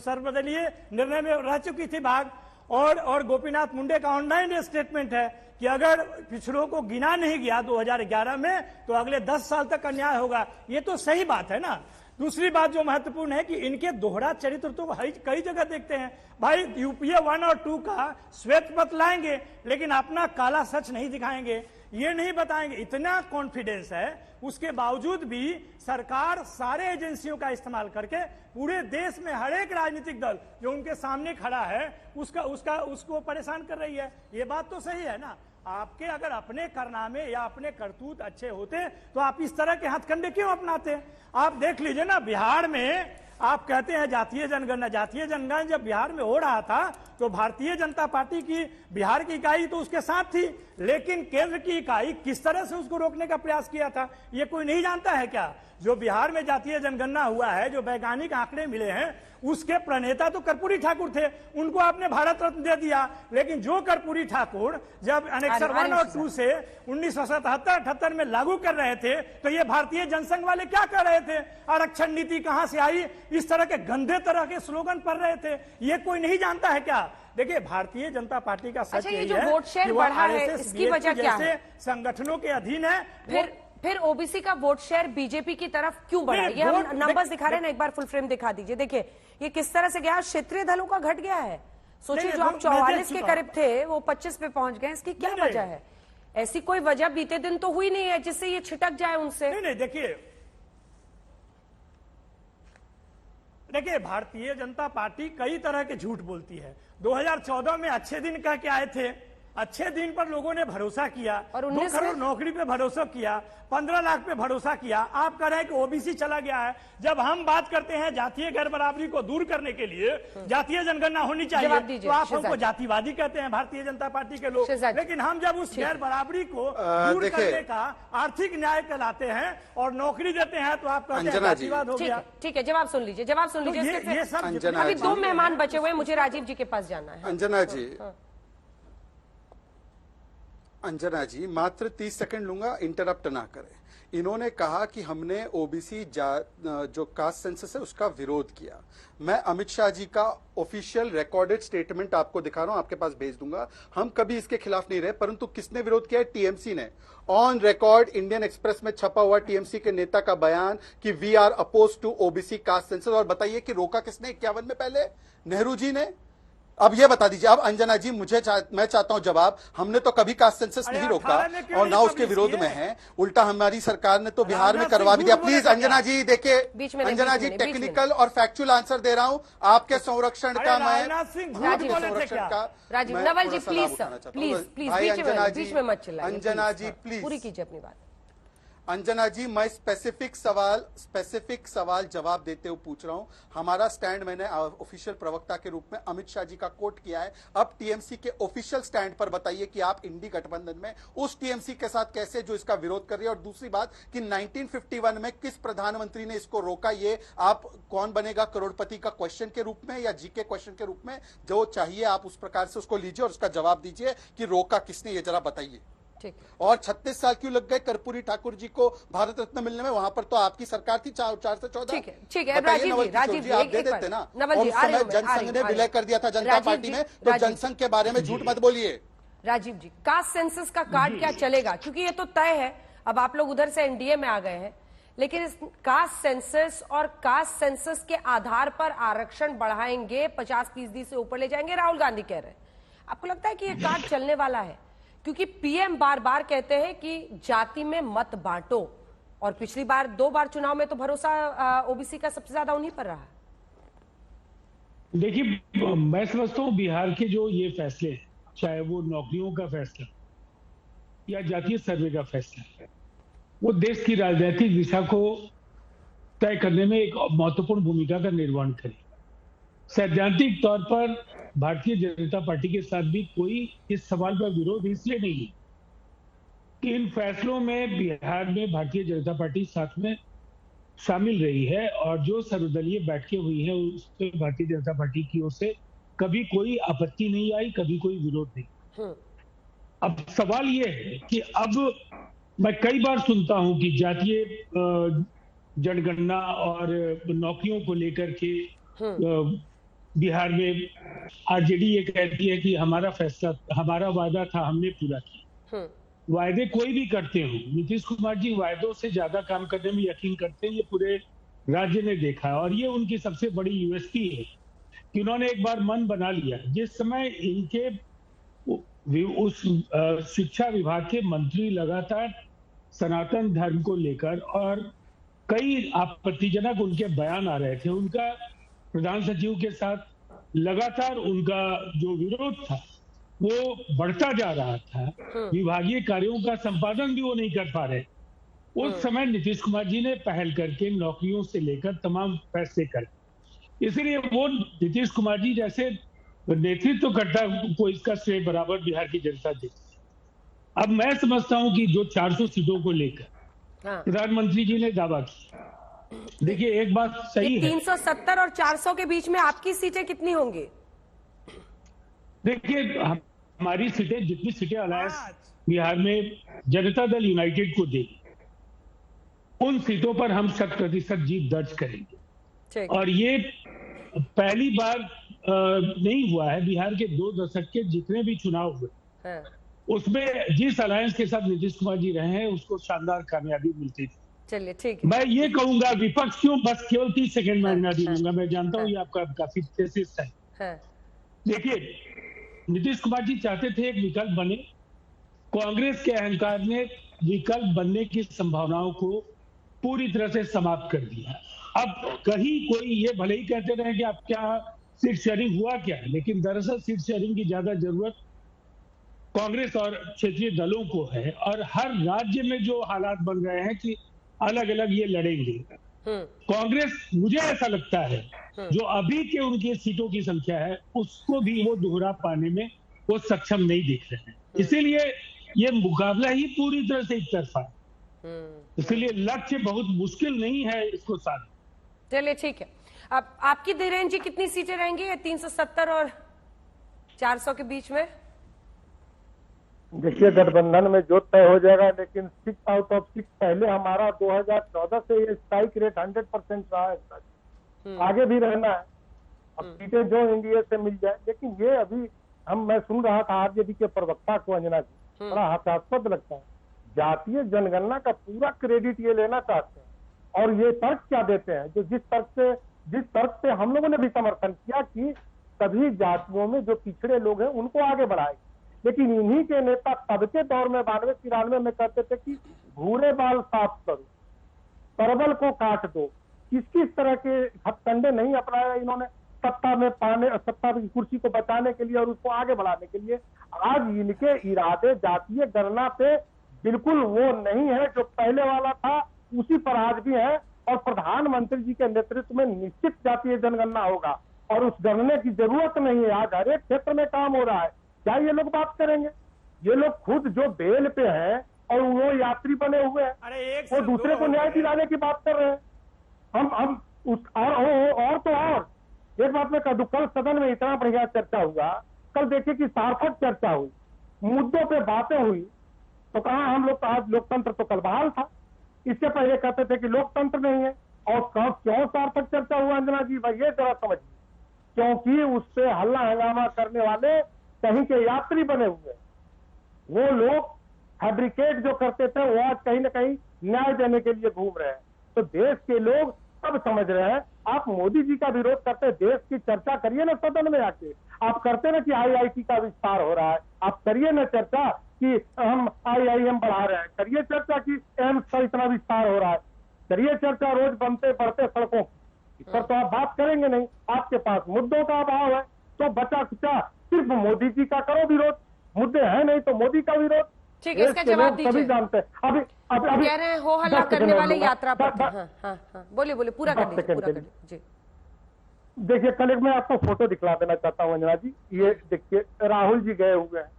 सर्वदलीय निर्णय में रह चुकी थी भाग। और गोपीनाथ मुंडे का ऑनलाइन स्टेटमेंट है कि अगर पिछड़ों को गिना नहीं गया 2011 में तो अगले 10 साल तक अन्याय होगा। ये तो सही बात है ना। दूसरी बात जो महत्वपूर्ण है कि इनके दोहरा चरित्र तो कई जगह देखते हैं। भाई यूपीए 1 और 2 का श्वेत पत्र लाएंगे लेकिन अपना काला सच नहीं दिखाएंगे। ये नहीं बताएंगे। इतना कॉन्फिडेंस है, उसके बावजूद भी सरकार सारे एजेंसियों का इस्तेमाल करके पूरे देश में हर एक राजनीतिक दल जो उनके सामने खड़ा है उसको परेशान कर रही है। ये बात तो सही है ना। आपके अगर अपने कारनामे या अपने करतूत अच्छे होते तो आप इस तरह के हथकंडे क्यों अपनाते? आप देख लीजिए ना, बिहार में आप कहते हैं जातीय जनगणना, जातीय जनगणना जब बिहार में हो रहा था तो भारतीय जनता पार्टी की बिहार की इकाई तो उसके साथ थी, लेकिन केंद्र की इकाई किस तरह से उसको रोकने का प्रयास किया था ये कोई नहीं जानता है क्या? जो बिहार में जातीय जनगणना हुआ है, जो वैज्ञानिक आंकड़े मिले हैं, उसके प्रणेता तो कर्पूरी ठाकुर थे, उनको आपने भारत रत्न दे दिया। लेकिन जो कर्पूरी ठाकुर जब एनेक्सर 1 और 2 से 1977-78 में लागू कर रहे थे तो ये भारतीय जनसंघ वाले क्या कर रहे थे? आरक्षण नीति कहां से आई? इस तरह के गंदे तरह के स्लोगन पढ़ रहे थे। ये कोई नहीं जानता है क्या? देखिए, भारतीय जनता पार्टी का सच ये जो वोट शेयर बढ़ा है इसकी वजह क्या है? संगठनों के अधीन है। फिर ओबीसी का वोट शेयर बीजेपी की तरफ क्यों बढ़ा? ये हम नंबर्स दिखा रहे हैं ना, एक बार फुल फ्रेम दिखा दीजिए। देखिए ये किस तरह से गया, क्षेत्रीय दलों का घट गया है। सोचिए जो आप 44 के करीब थे वो 25 पे पहुंच गए, इसकी क्या वजह है? ऐसी कोई वजह बीते दिन तो हुई नहीं है जिससे ये छिटक जाए उनसे। नहीं, देखिए भारतीय जनता पार्टी कई तरह के झूठ बोलती है। 2014 में अच्छे दिन कह के आए थे, अच्छे दिन पर लोगों ने भरोसा किया और 2 करोड़ नौकरी पे भरोसा किया, 15 लाख पे भरोसा किया। आप कह रहे हैं कि ओबीसी चला गया है। जब हम बात करते हैं जातीय गैर बराबरी को दूर करने के लिए जातीय जनगणना होनी चाहिए तो आप हमको जातिवादी कहते हैं भारतीय जनता पार्टी के लोग। लेकिन हम जब उस गैर बराबरी को दूर करने का आर्थिक न्याय कहलाते हैं और नौकरी देते हैं तो आप कहते हैं जातिवाद हो गया। ठीक है, जवाब सुन लीजिए, जवाब सुन लीजिए। ये सब अभी 2 मेहमान बचे हुए हैं, मुझे राजीव जी के पास जाना है। अंजना जी मात्र 30 सेकंड लूंगा, इंटरप्ट ना करें। इन्होंने कहा कि हमने ओबीसी जो कास्ट सेंसस है उसका विरोध किया। मैं अमित शाह जी का ऑफिशियल रिकॉर्डेड स्टेटमेंट आपको दिखा रहा हूं, आपके पास भेज दूंगा। हम कभी इसके खिलाफ नहीं रहे, परंतु किसने विरोध किया है? टीएमसी ने। ऑन रिकॉर्ड इंडियन एक्सप्रेस में छपा हुआ टीएमसी के नेता का बयान कि we are oppose to OBC caste census. और बताइए कि रोका किसने 51 में? पहले नेहरू जी ने। अब ये बता दीजिए, अब अंजना जी मैं चाहता हूं जवाब। हमने तो कभी कास्ट सेंसस नहीं रोका और ना उसके विरोध में है, उल्टा हमारी सरकार ने तो बिहार में करवा भी दिया। प्लीज अंजना जी देखिए, अंजना जी टेक्निकल और फैक्चुअल आंसर दे रहा हूं आपके संरक्षण का। मैं राजीव नवल जी प्लीज बीच में मत चिल्लाइए। अंजना जी प्लीज पूरी कीजिए अपनी बात। अंजना जी मैं स्पेसिफिक सवाल जवाब देते हुए पूछ रहा हूं। हमारा स्टैंड मैंने ऑफिशियल प्रवक्ता के रूप में अमित शाह जी का कोट किया है। अब टीएमसी के ऑफिशियल स्टैंड पर बताइए कि आप इंडी गठबंधन में उस टीएमसी के साथ कैसे जो इसका विरोध कर रही है। और दूसरी बात कि 1951 में किस प्रधानमंत्री ने इसको रोका, ये आप कौन बनेगा करोड़पति का क्वेश्चन के रूप में या जीके क्वेश्चन के रूप में, जो चाहिए आप उस प्रकार से उसको लीजिए और उसका जवाब दीजिए कि रोका किसने, ये जरा बताइए। और 36 साल क्यों लग गए कर्पूरी ठाकुर जी को भारत रत्न मिलने में? वहां पर तो आपकी सरकार थी 4 से 14। ठीक है राजीव जी आप दे देते ना। और समय जनसंघ ने विलय कर दिया था जनता पार्टी में, तो जनसंघ के बारे में झूठ मत बोलिए। राजीव जी कास्ट सेंसस का कार्ड क्या चलेगा? क्योंकि ये तो तय है, अब आप लोग उधर से एनडीए में आ गए हैं, लेकिन इस कास्ट सेंसस और कास्ट सेंसस के आधार पर आरक्षण बढ़ाएंगे, 50% से ऊपर ले जाएंगे, राहुल गांधी कह रहे हैं। आपको लगता है कि ये कार्ड चलने वाला है? क्योंकि पीएम बार बार कहते हैं कि जाति में मत बांटो, और पिछली बार 2 बार चुनाव में तो भरोसा ओबीसी का सबसे ज्यादा उन्हीं पर रहा। देखिए मैं समझता हूं बिहार के जो ये फैसले हैं, चाहे वो नौकरियों का फैसला या जातीय सर्वे का फैसला, वो देश की राजनीतिक दिशा को तय करने में एक महत्वपूर्ण भूमिका का निर्वहन करें। सैद्धांतिक तौर पर भारतीय जनता पार्टी के साथ भी कोई इस सवाल पर विरोध इसलिए नहीं है कि इन फैसलों में बिहार में भारतीय जनता पार्टी साथ में शामिल रही है और जो सर्वदलीय बैठकें हुई हैं उसमें भारतीय जनता पार्टी की ओर से कभी कोई आपत्ति नहीं आई, कभी कोई विरोध नहीं। अब सवाल ये है कि अब मैं कई बार सुनता हूं कि जातीय जनगणना और नौकरियों को लेकर के बिहार में आरजेडी ये कहती है कि हमारा फैसला, हमारा वादा था, हमने पूरा किया। वायदे कोई भी करते हो, नीतीश कुमार जी वायदों से ज्यादा काम करने में यकीन करते हैं, ये पूरे राज्य ने देखा है। और ये उनकी सबसे बड़ी यूएसपी है कि उन्होंने एक बार मन बना लिया। जिस समय इनके उस शिक्षा विभाग के मंत्री लगातार सनातन धर्म को लेकर और कई आपत्तिजनक उनके बयान आ रहे थे। उनका प्रधान सचिव के साथ लगातार उनका जो विरोध था वो बढ़ता जा रहा था। विभागीय कार्यों का संपादन भी वो नहीं कर पा रहे। उस समय नीतीश कुमार जी ने पहल करके नौकरियों से लेकर तमाम फैसले करे, इसलिए वो नीतीश कुमार जी जैसे नेतृत्वकर्ता को इसका श्रेय बराबर बिहार की जनता देती है। अब मैं समझता हूं कि जो 400 सीटों को लेकर प्रधानमंत्री जी ने दावा किया, देखिए एक बात सही है, 370 और 400 के बीच में आपकी सीटें कितनी होंगी? देखिए हमारी सीटें, जितनी सीटें अलायंस बिहार में जनता दल यूनाइटेड को देगी, उन सीटों पर हम 100% जीत दर्ज करेंगे। और ये पहली बार नहीं हुआ है। बिहार के 2 दशक के जितने भी चुनाव हुए उसमें जिस अलायंस के साथ नीतीश कुमार जी रहे हैं उसको शानदार कामयाबी मिलती थी। चलिए ठीक है। मैं ये कहूंगा विपक्ष क्यों, बस केवल 30 सेकंड में ना दूंगा, मैं जानता हूँ ये आपका काफी थेसिस है। देखिए नीतीश कुमार जी चाहते थे एक विकल्प बने, कांग्रेस के अहंकार ने विकल्प बनने की संभावनाओं को पूरी तरह से समाप्त कर दिया। अब कहीं कोई ये भले ही कहते रहे कि आप क्या सीट शेयरिंग हुआ क्या है, लेकिन दरअसल सीट शेयरिंग की ज्यादा जरूरत कांग्रेस और क्षेत्रीय दलों को है। और हर राज्य में जो हालात बन रहे हैं कि अलग अलग ये लड़ेंगे, कांग्रेस मुझे ऐसा लगता है जो अभी के उनकी सीटों की संख्या है उसको भी वो दोहरा पाने में वो सक्षम नहीं दिख रहे हैं। इसीलिए ये मुकाबला ही पूरी तरह से एक तरफा है। इसलिए लक्ष्य बहुत मुश्किल नहीं है इसको साधना। चलिए ठीक है। अब आपकी धीरेन्द्र जी कितनी सीटें रहेंगी 370 और 400 के बीच में? देखिए गठबंधन में जो तय हो जाएगा, लेकिन 6 आउट ऑफ 6 पहले हमारा 2014 से ये स्ट्राइक रेट 100% रहा है, आगे भी रहना है। अब सीटें जो एनडीए से मिल जाए, लेकिन ये अभी मैं सुन रहा था आरजेडी के प्रवक्ता को, अंजना जी, बड़ा हास्यास्पद लगता है। जातीय जनगणना का पूरा क्रेडिट ये लेना चाहते हैं और ये तर्क क्या देते हैं, जो जिस तर्क से हम लोगों ने भी समर्थन किया कि सभी जातियों में जो पिछड़े लोग हैं उनको आगे बढ़ाएंगे। लेकिन इन्हीं के नेता तब के दौर में 92-93 में कहते थे कि भूरे बाल साफ करो, परवल को काट दो। किस तरह के हथकंडे नहीं अपनाया इन्होंने सत्ता की कुर्सी को बचाने के लिए और उसको आगे बढ़ाने के लिए। आज इनके इरादे जातीय गणना पे बिल्कुल वो नहीं है जो पहले वाला था, उसी पर आज भी है। और प्रधानमंत्री जी के नेतृत्व में निश्चित जातीय जनगणना होगा और उस गणने की जरूरत नहीं है। आज हर एक क्षेत्र में काम हो रहा है। क्या ये लोग बात करेंगे? ये लोग खुद जो बेल पे हैं और वो यात्री बने हुए हैं, वो दूसरे को न्याय दिलाने की बात कर रहे हैं। हम उस और तो और एक बात में कह दूं, कल सदन में इतना बढ़िया चर्चा हुआ। कल देखिए कि सार्थक चर्चा हुई, मुद्दों पे बातें हुई। तो कहा हम लोग, आज लोकतंत्र तो कल बहाल था। इससे पहले कहते थे कि लोकतंत्र नहीं है। और क्यों सार्थक चर्चा हुआ अंजना जी, भाई ये जरा समझिए। क्योंकि उससे हल्ला हंगामा करने वाले कहीं के यात्री बने हुए, वो लोग फैब्रिकेट जो करते थे वो आज कहीं ना कहीं न्याय देने के लिए घूम रहे हैं। तो देश के लोग सब समझ रहे हैं। आप मोदी जी का विरोध करते, देश की चर्चा करिए ना सदन में आके। आप करते ना कि आईआईटी का विस्तार हो रहा है, आप करिए ना चर्चा कि हम आईआईएम बढ़ा रहे हैं, करिए चर्चा कि एम्स का इतना विस्तार हो रहा है, करिए चर्चा रोज बनते बढ़ते सड़कों की। पर तो आप बात करेंगे नहीं, आपके पास मुद्दों का अभाव है। तो बचा कुचा सिर्फ मोदी जी का करो विरोध, मुद्दे हैं नहीं तो मोदी का विरोध। ठीक है, इसका जवाब दीजिए। सभी जानते हैं। अभी कह रहे हैं हो हल्ला करने वाले यात्रा पर। बोलिए पूरा कर दीजिए जी। देखिए कल एक मैं आपको फोटो दिखला देना चाहता हूँ अंजना जी। ये देखिए राहुल जी गए हुए हैं।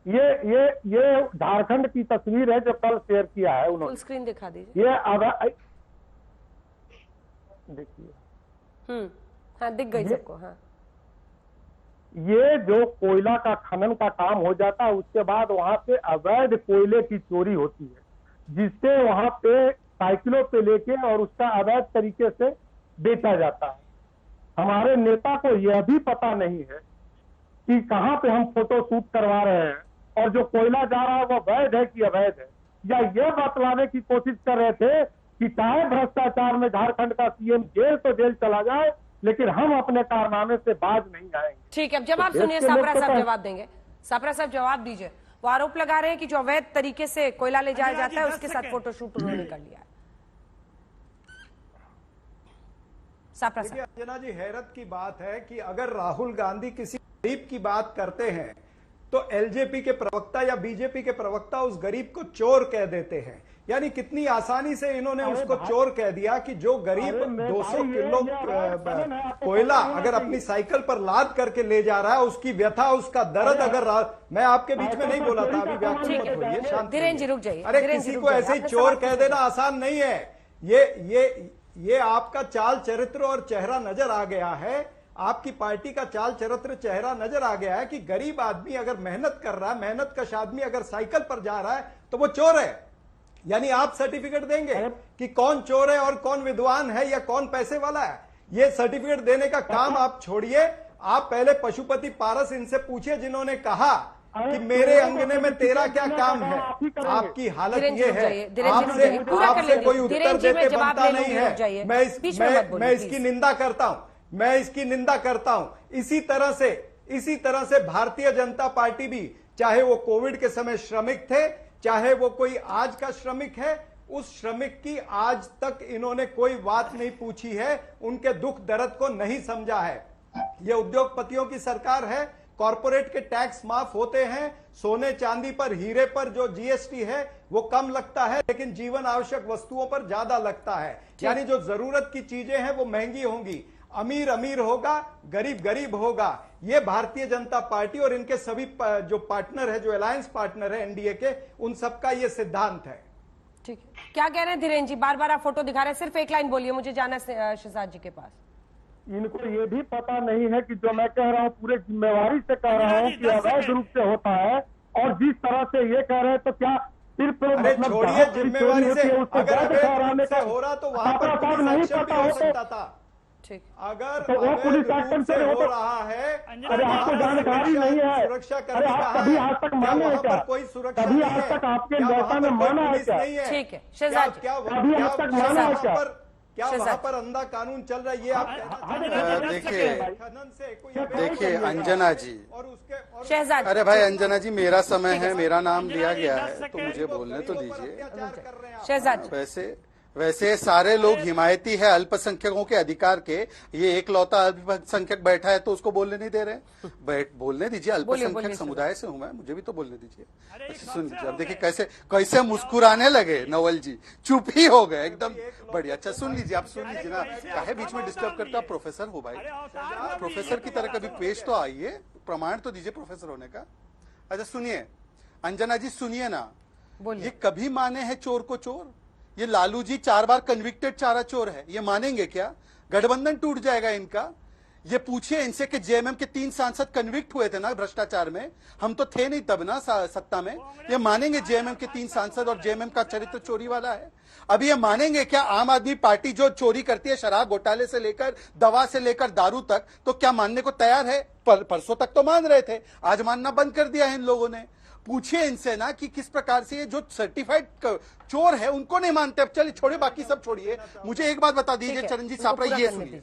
ये झारखंड की तस्वीर है जो कल शेयर किया है उन्होंने। फुल स्क्रीन दिखा दीजिए। ये देखिए, हाँ दिख गई सबको। हाँ, ये जो कोयला का खनन का काम हो जाता है, उसके बाद वहां पे अवैध कोयले की चोरी होती है, जिससे वहां पे साइकिलों पे लेके और उसका अवैध तरीके से बेचा जाता है। हमारे नेता को यह भी पता नहीं है कि कहां पे हम फोटो शूट करवा रहे हैं और जो कोयला जा रहा है वो वैध है कि अवैध है, या यह बतलाने की कोशिश कर रहे थे कि चाहे भ्रष्टाचार में झारखंड का सीएम जेल तो जेल चला जाए, लेकिन हम अपने कारनामे से बाज नहीं आएंगे। ठीक है, अब जवाब सुनिए, साबरा साहब जवाब देंगे। सापरा साहब जवाब दीजिए। वो आरोप लगा रहे हैं कि जो अवैध तरीके से कोयला ले जाया जाता है उसके साथ फोटोशूट उन्होंने कर लिया है। सापरा साहब। अंजना जी, हैरत की बात है कि अगर राहुल गांधी किसी गरीब की बात करते हैं तो एलजेपी के प्रवक्ता या बीजेपी के प्रवक्ता उस गरीब को चोर कह देते हैं। यानी कितनी आसानी से इन्होंने उसको चोर कह दिया कि जो गरीब 200 किलो कोयला अगर अपनी साइकिल पर लाद करके ले जा रहा है, उसकी व्यथा, उसका दर्द, अगर मैं आपके बीच में नहीं बोला था, अभी व्याख्या मत होइए, शांत धीरेन्द्र जी रुक जाइए। अरे किसी को ऐसे ही चोर कह देना आसान नहीं है। ये आपका चाल चरित्र और चेहरा नजर आ गया है, आपकी पार्टी का चाल चरित्र चेहरा नजर आ गया है कि गरीब आदमी अगर मेहनत कर रहा है, मेहनत कश आदमी अगर साइकिल पर जा रहा है तो वो चोर है। यानी आप सर्टिफिकेट देंगे कि कौन चोर है और कौन विद्वान है या कौन पैसे वाला है। ये सर्टिफिकेट देने का काम आप छोड़िए। आप पहले पशुपति पारस इनसे पूछिए जिन्होंने कहा कि मेरे अंगने में तेरा क्या काम है। आपकी हालत ये है, आपसे कोई उत्तर देते बनता नहीं है। मैं इसकी निंदा करता हूं, मैं इसकी निंदा करता हूं। इसी तरह से भारतीय जनता पार्टी भी, चाहे वो कोविड के समय श्रमिक थे, चाहे वो कोई आज का श्रमिक है, उस श्रमिक की आज तक इन्होंने कोई बात नहीं पूछी है, उनके दुख दर्द को नहीं समझा है। ये उद्योगपतियों की सरकार है, कॉरपोरेट के टैक्स माफ होते हैं, सोने चांदी पर, हीरे पर जो जीएसटी है वो कम लगता है, लेकिन जीवन आवश्यक वस्तुओं पर ज्यादा लगता है। यानी जो जरूरत की चीजें हैं वो महंगी होंगी, अमीर अमीर होगा, गरीब गरीब होगा। ये भारतीय जनता पार्टी और इनके सभी जो पार्टनर है, जो अलायंस पार्टनर है एनडीए के, उन सबका ये सिद्धांत है। ठीक है, क्या कह रहे हैं धीरेन्द्र जी? बार बार आप फोटो दिखा रहे हैं, सिर्फ एक लाइन बोलिए, मुझे जाना है शहजाद जी के पास। इनको ये भी पता नहीं है कि जो मैं कह रहा हूँ पूरे जिम्मेवारी से कह रहा हूँ कि अवैध रूप से होता है, और जिस तरह से ये कह रहे हैं तो क्या सिर्फ छोड़िए जिम्मेवारी से, अगर अवैध से हो रहा तो वहां पर पुलिस एक्शन भी हो सकता था। ठीक, अगर तो वो पुलिस एक्शन से हो रहा है, अरे आपको जानकारी नहीं है, सुरक्षा अरे आप कभी आज तक माने हैं क्या? कोई सुरक्षा कभी आज तक आपके नेता ने माना है क्या? ठीक है शहजाद, कभी आज तक माना है क्या? क्या वहां पर अंधा कानून चल रहा है ये आप देखिए अंजना जी और उसके शहजाद, अरे भाई अंजना जी, मेरा समय है, मेरा नाम लिया गया है तो मुझे बोलने तो दीजिए। शहजाद, वैसे सारे लोग हिमायती है अल्पसंख्यकों के अधिकार के। ये एकलौता अल्पसंख्यक बैठा है तो उसको बोलने नहीं दे रहे। बोलने दीजिए, अल्पसंख्यक समुदाय से हूं मैं, मुझे भी तो बोलने दीजिए। अच्छा सुन लीजिए, अब देखिए कैसे मुस्कुराने लगे नवल जी, चुप ही हो गए एकदम। बढ़िया, अच्छा सुन लीजिए, आप सुन लीजिए ना, काहे बीच में डिस्टर्ब करते हो? प्रोफेसर हो भाई, प्रोफेसर की तरह कभी पेश तो आइए, प्रमाण तो दीजिए प्रोफेसर होने का। अच्छा सुनिए अंजना जी, सुनिए ना, ये कभी माने हैं चोर को चोर? ये लालू जी 4 बार कन्विक्टेड चारा चोर है, ये मानेंगे क्या? गठबंधन टूट जाएगा इनका। ये पूछिए इनसे कि जेएमएम के 3 सांसद कन्विक्ट हुए थे ना भ्रष्टाचार में, हम तो थे नहीं तब ना सत्ता में। ये मानेंगे जेएमएम के 3 सांसद और जेएमएम का चरित्र चोरी वाला है? अभी ये मानेंगे क्या आम आदमी पार्टी जो चोरी करती है, शराब घोटाले से लेकर दवा से लेकर दारू तक, तो क्या मानने को तैयार है? परसों तक तो मान रहे थे, आज मानना बंद कर दिया है इन लोगों ने। पूछिए इनसे ना कि किस प्रकार से ये जो सर्टिफाइड चोर है उनको नहीं मानते। अब चलिए छोड़िए, बाकी सब छोड़िए, मुझे एक बात बता दीजिए चरणजीत सापरा, ये सुनिए,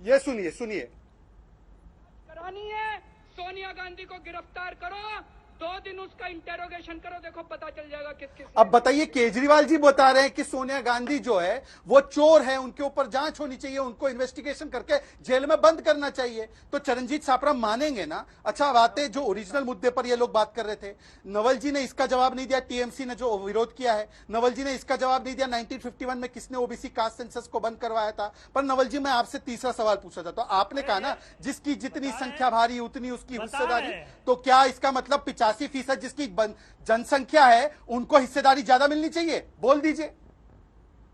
ये सुनिए करानी है, सोनिया गांधी को गिरफ्तार करो, 2 दिन उसका इंटेरोगेशन करो, देखो पता चल जाएगा किस। अब बताइए, केजरीवाल जी बता रहे हैं कि सोनिया गांधी जो है वो चोर है, उनके ऊपर जांच होनी चाहिए, उनको इन्वेस्टिगेशन करके जेल में बंद करना चाहिए। तो चरणजीत सापरा मानेंगे ना? अच्छा बातें जो ओरिजिनल मुद्दे पर ये लोग बात कर रहे थे, नवल जी ने इसका जवाब नहीं दिया। टीएमसी ने जो विरोध किया है, नवल जी ने इसका जवाब नहीं दिया। 1951 में किसने ओबीसी कास्ट सेंसस को बंद करवाया था? पर नवल जी, मैं आपसे तीसरा सवाल पूछा था, तो आपने कहा ना जिसकी जितनी संख्या भारी उतनी उसकी हिस्सेदारी, तो क्या इसका मतलब 85% जिसकी जनसंख्या है उनको हिस्सेदारी ज्यादा मिलनी चाहिए? बोल दीजिए।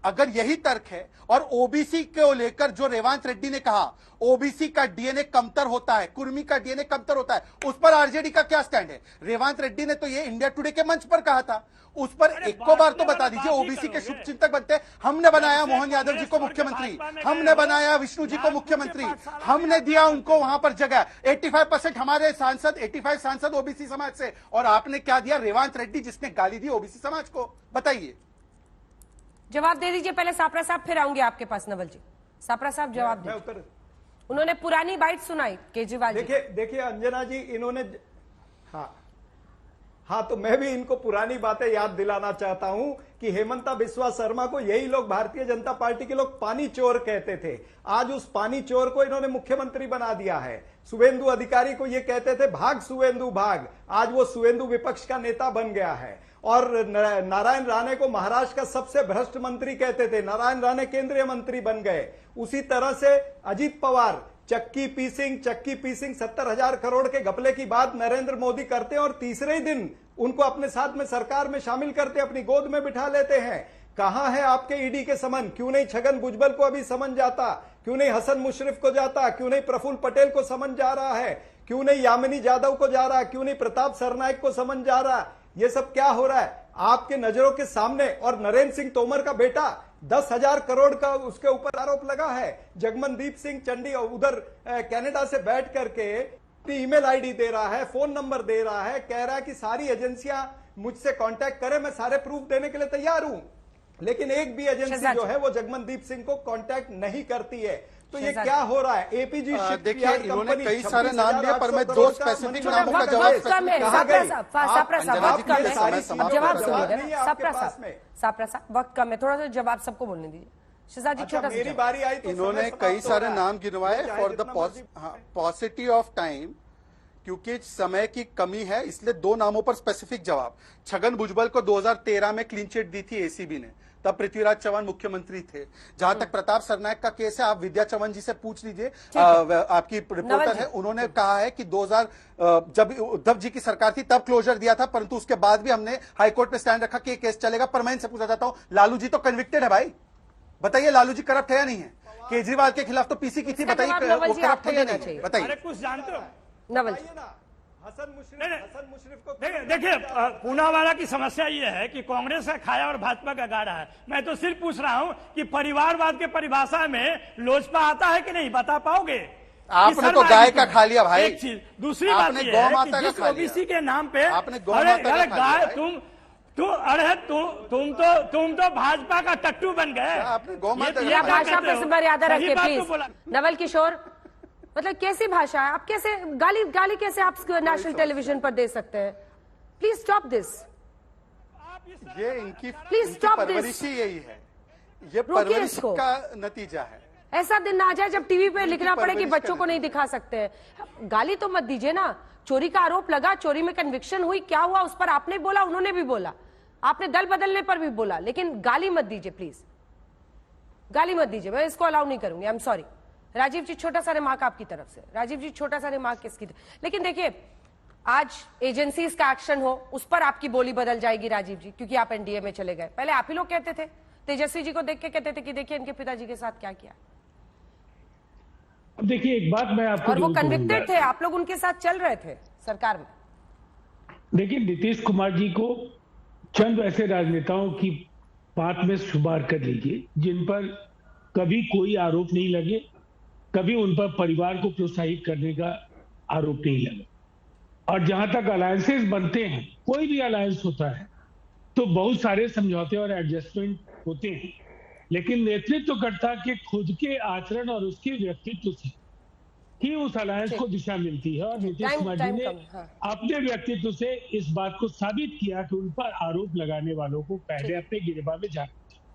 अगर यही तर्क है, और ओबीसी को लेकर जो रेवांत रेड्डी ने कहा ओबीसी का डीएनए कमतर होता है, कुर्मी का डीएनए कमतर होता है, उस पर आरजेडी का क्या स्टैंड है? रेवांत रेड्डी ने तो ये इंडिया टुडे के मंच पर कहा था, उस पर एक को बार तो बता दीजिए। ओबीसी के शुभचिंतक बनते, हमने बनाया मोहन यादव जी को मुख्यमंत्री, हमने बनाया विष्णु जी को मुख्यमंत्री, हमने दिया उनको वहां पर जगह। 85% हमारे सांसद, 85 सांसद ओबीसी समाज से, और आपने क्या दिया? रेवांत रेड्डी जिसने गाली दी ओबीसी समाज को। बताइए, जवाब दे दीजिए पहले सापरा साहब, फिर आऊंगे आपके पास नवल जी। सापरा साहब जवाब दीजिए। उन्होंने पुरानी बाइट सुनाई केजरीवाल जी। देखिए अंजना जी, इन्होंने हाँ, तो मैं भी इनको पुरानी बातें याद दिलाना चाहता हूं कि हेमंता बिस्वा शर्मा को यही लोग, भारतीय जनता पार्टी के लोग, पानी चोर कहते थे। आज उस पानी चोर को इन्होंने मुख्यमंत्री बना दिया है। शुवेंदु अधिकारी को ये कहते थे भाग शुवेंदु भाग, आज वो शुवेंदु विपक्ष का नेता बन गया है। और नारायण राणे को महाराष्ट्र का सबसे भ्रष्ट मंत्री कहते थे, नारायण राणे केंद्रीय मंत्री बन गए। उसी तरह से अजीत पवार चक्की पीसिंग 70,000 करोड़ के घपले की बात नरेंद्र मोदी करते हैं और तीसरे ही दिन उनको अपने साथ में सरकार में शामिल करते, अपनी गोद में बिठा लेते हैं। कहां है आपके ईडी के समन? क्यों नहीं छगन भुजबल को अभी समन जाता? क्यों नहीं हसन मुशर्रफ को जाता? क्यों नहीं प्रफुल्ल पटेल को समन जा रहा है? क्यों नहीं यामिनी यादव को जा रहा? क्यों नहीं प्रताप सरनाइक को समन जा रहा? ये सब क्या हो रहा है आपके नजरों के सामने? और नरेंद्र सिंह तोमर का बेटा 10,000 करोड़ का उसके ऊपर आरोप लगा है। जगमनदीप सिंह चंडी उधर कनाडा से बैठ करके ईमेल आईडी दे रहा है, फोन नंबर दे रहा है, कह रहा है कि सारी एजेंसियां मुझसे कांटेक्ट करें, मैं सारे प्रूफ देने के लिए तैयार हूं। लेकिन एक भी एजेंसी जो है वो जगमनदीप सिंह को कांटेक्ट नहीं करती है। तो ये क्या हो रहा है? एपीजी देखिए, इन्होंने कई सारे नाम लिए, पर मैं दो स्पेसिफिक नामों का जवाब वक्त कम है, थोड़ा सा जवाब सबको बोलने दीजिए। शहजाद जी, छोटा सा मेरी बारी आई तो इन्होंने कई सारे नाम गिनवाए for the paucity of time, क्योंकि समय की कमी है, इसलिए दो नामों पर स्पेसिफिक जवाब। छगन भुजबल को 2013 में क्लीन चिट दी थी एसीबी ने, तब पृथ्वीराज चौहान मुख्यमंत्री थे। जहां तक प्रताप सरनाइक का केस है, आप विद्या चौहान जी से पूछ लीजिए, आपकी रिपोर्टर है, उन्होंने कहा है कि 2000 जब उद्धव जी की सरकार थी तब क्लोजर दिया था, परंतु उसके बाद भी हमने हाईकोर्ट में स्टैंड रखा कि ये केस चलेगा। पर मैं इनसे पूछना चाहता हूं, लालू जी तो कन्विक्टेड है भाई, बताइए लालू जी करप्ट है या नहीं है? केजरीवाल के खिलाफ तो पीसी की थी, बताइए वो करप्ट है या नहीं? बताइए। कुछ जानते हो नवल हसन मुशर्रफ को देखिए, पूनावाला की समस्या ये है कि कांग्रेस का खाया और भाजपा का गाड़ा है। मैं तो सिर्फ पूछ रहा हूं कि परिवारवाद के परिभाषा में लोजपा आता है कि नहीं, बता पाओगे? आपने तो गाय का खा लिया भाई। एक चीज, दूसरी बात ये है कि जिस ओबीसी के नाम पे आपने गौ माता का गाय तुम तो भाजपा का टट्टू बन गए। आपने गौ माता भाषा पर मर्यादा रखिए प्लीज। नवल किशोर, मतलब कैसी भाषा है? आप कैसे गाली कैसे आप नेशनल टेलीविजन पर दे सकते हैं? Please stop this. ये इनकी परवरिश ही यही है, ये परवरिश का नतीजा है। ऐसा दिन ना आ जाए जब टीवी पे लिखना पड़े कि बच्चों को नहीं दिखा सकते हैं। गाली तो मत दीजिए ना। चोरी का आरोप लगा, चोरी में कन्विक्शन हुई, क्या हुआ उस पर आपने बोला, उन्होंने भी बोला, आपने दल बदलने पर भी बोला, लेकिन गाली मत दीजिए प्लीज, गाली मत दीजिए। मैं इसको अलाउ नहीं करूंगी, आई एम सॉरी। राजीव जी, छोटा सा रिमार्क आपकी तरफ से। राजीव जी, छोटा सा रिमार्क किसकी? लेकिन देखिए, आज एजेंसीज का एक्शन हो, उस पर आपकी बोली बदल जाएगी राजीव जी, क्योंकि आप एनडीए में चले गए। पहले आप ही लोग कहते थे, तेजस्वी जी को देख के कहते थे कि देखिए इनके पिताजी के साथ क्या किया। अब देखिए, एक बात मैं आपको, और वो कन्विक्टेड थे, आप लोग उनके साथ चल रहे थे सरकार में। देखिए, नीतीश कुमार जी को चंद ऐसे राजनेताओं की बात में शुमार कर लीजिए जिन पर कभी कोई आरोप नहीं लगे, कभी उन पर परिवार को प्रोत्साहित करने का आरोप नहीं लगा। और जहां तक अलायंसेस बनते हैं, कोई भी अलायंस होता है तो बहुत सारे समझौते और एडजस्टमेंट होते हैं, लेकिन नेतृत्वकर्ता के खुद के आचरण और उसके व्यक्तित्व से ही उस अलायंस को दिशा मिलती है। और नीतीश कुमार जी ने अपने व्यक्तित्व से इस बात को साबित किया कि उन पर आरोप लगाने वालों को पहले अपने गिरबान में जाना।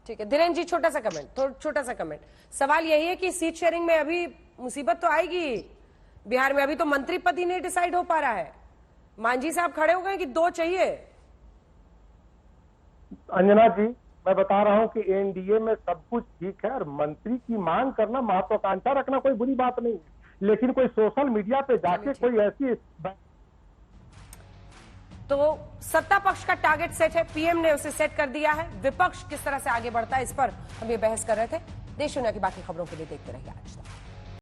ठीक है धीरेन्द्र जी, छोटा सा कमेंट, छोटा सा कमेंट। सवाल यही है कि सीट शेयरिंग में अभी मुसीबत तो आएगी बिहार में, अभी तो मंत्री पद ही नहीं डिसाइड हो पा रहा है। मांझी साहब खड़े हो गए कि 2 चाहिए। अंजना जी, मैं बता रहा हूं कि एनडीए में सब कुछ ठीक है और मंत्री की मांग करना, महत्वाकांक्षा रखना कोई बुरी बात नहीं, लेकिन कोई सोशल मीडिया पे जाके कोई ऐसी, तो सत्ता पक्ष का टारगेट सेट है, पीएम ने उसे सेट कर दिया है। विपक्ष किस तरह से आगे बढ़ता है, इस पर हम ये बहस कर रहे थे। देश दुनिया की बाकी खबरों के लिए देखते रहिए आज तक।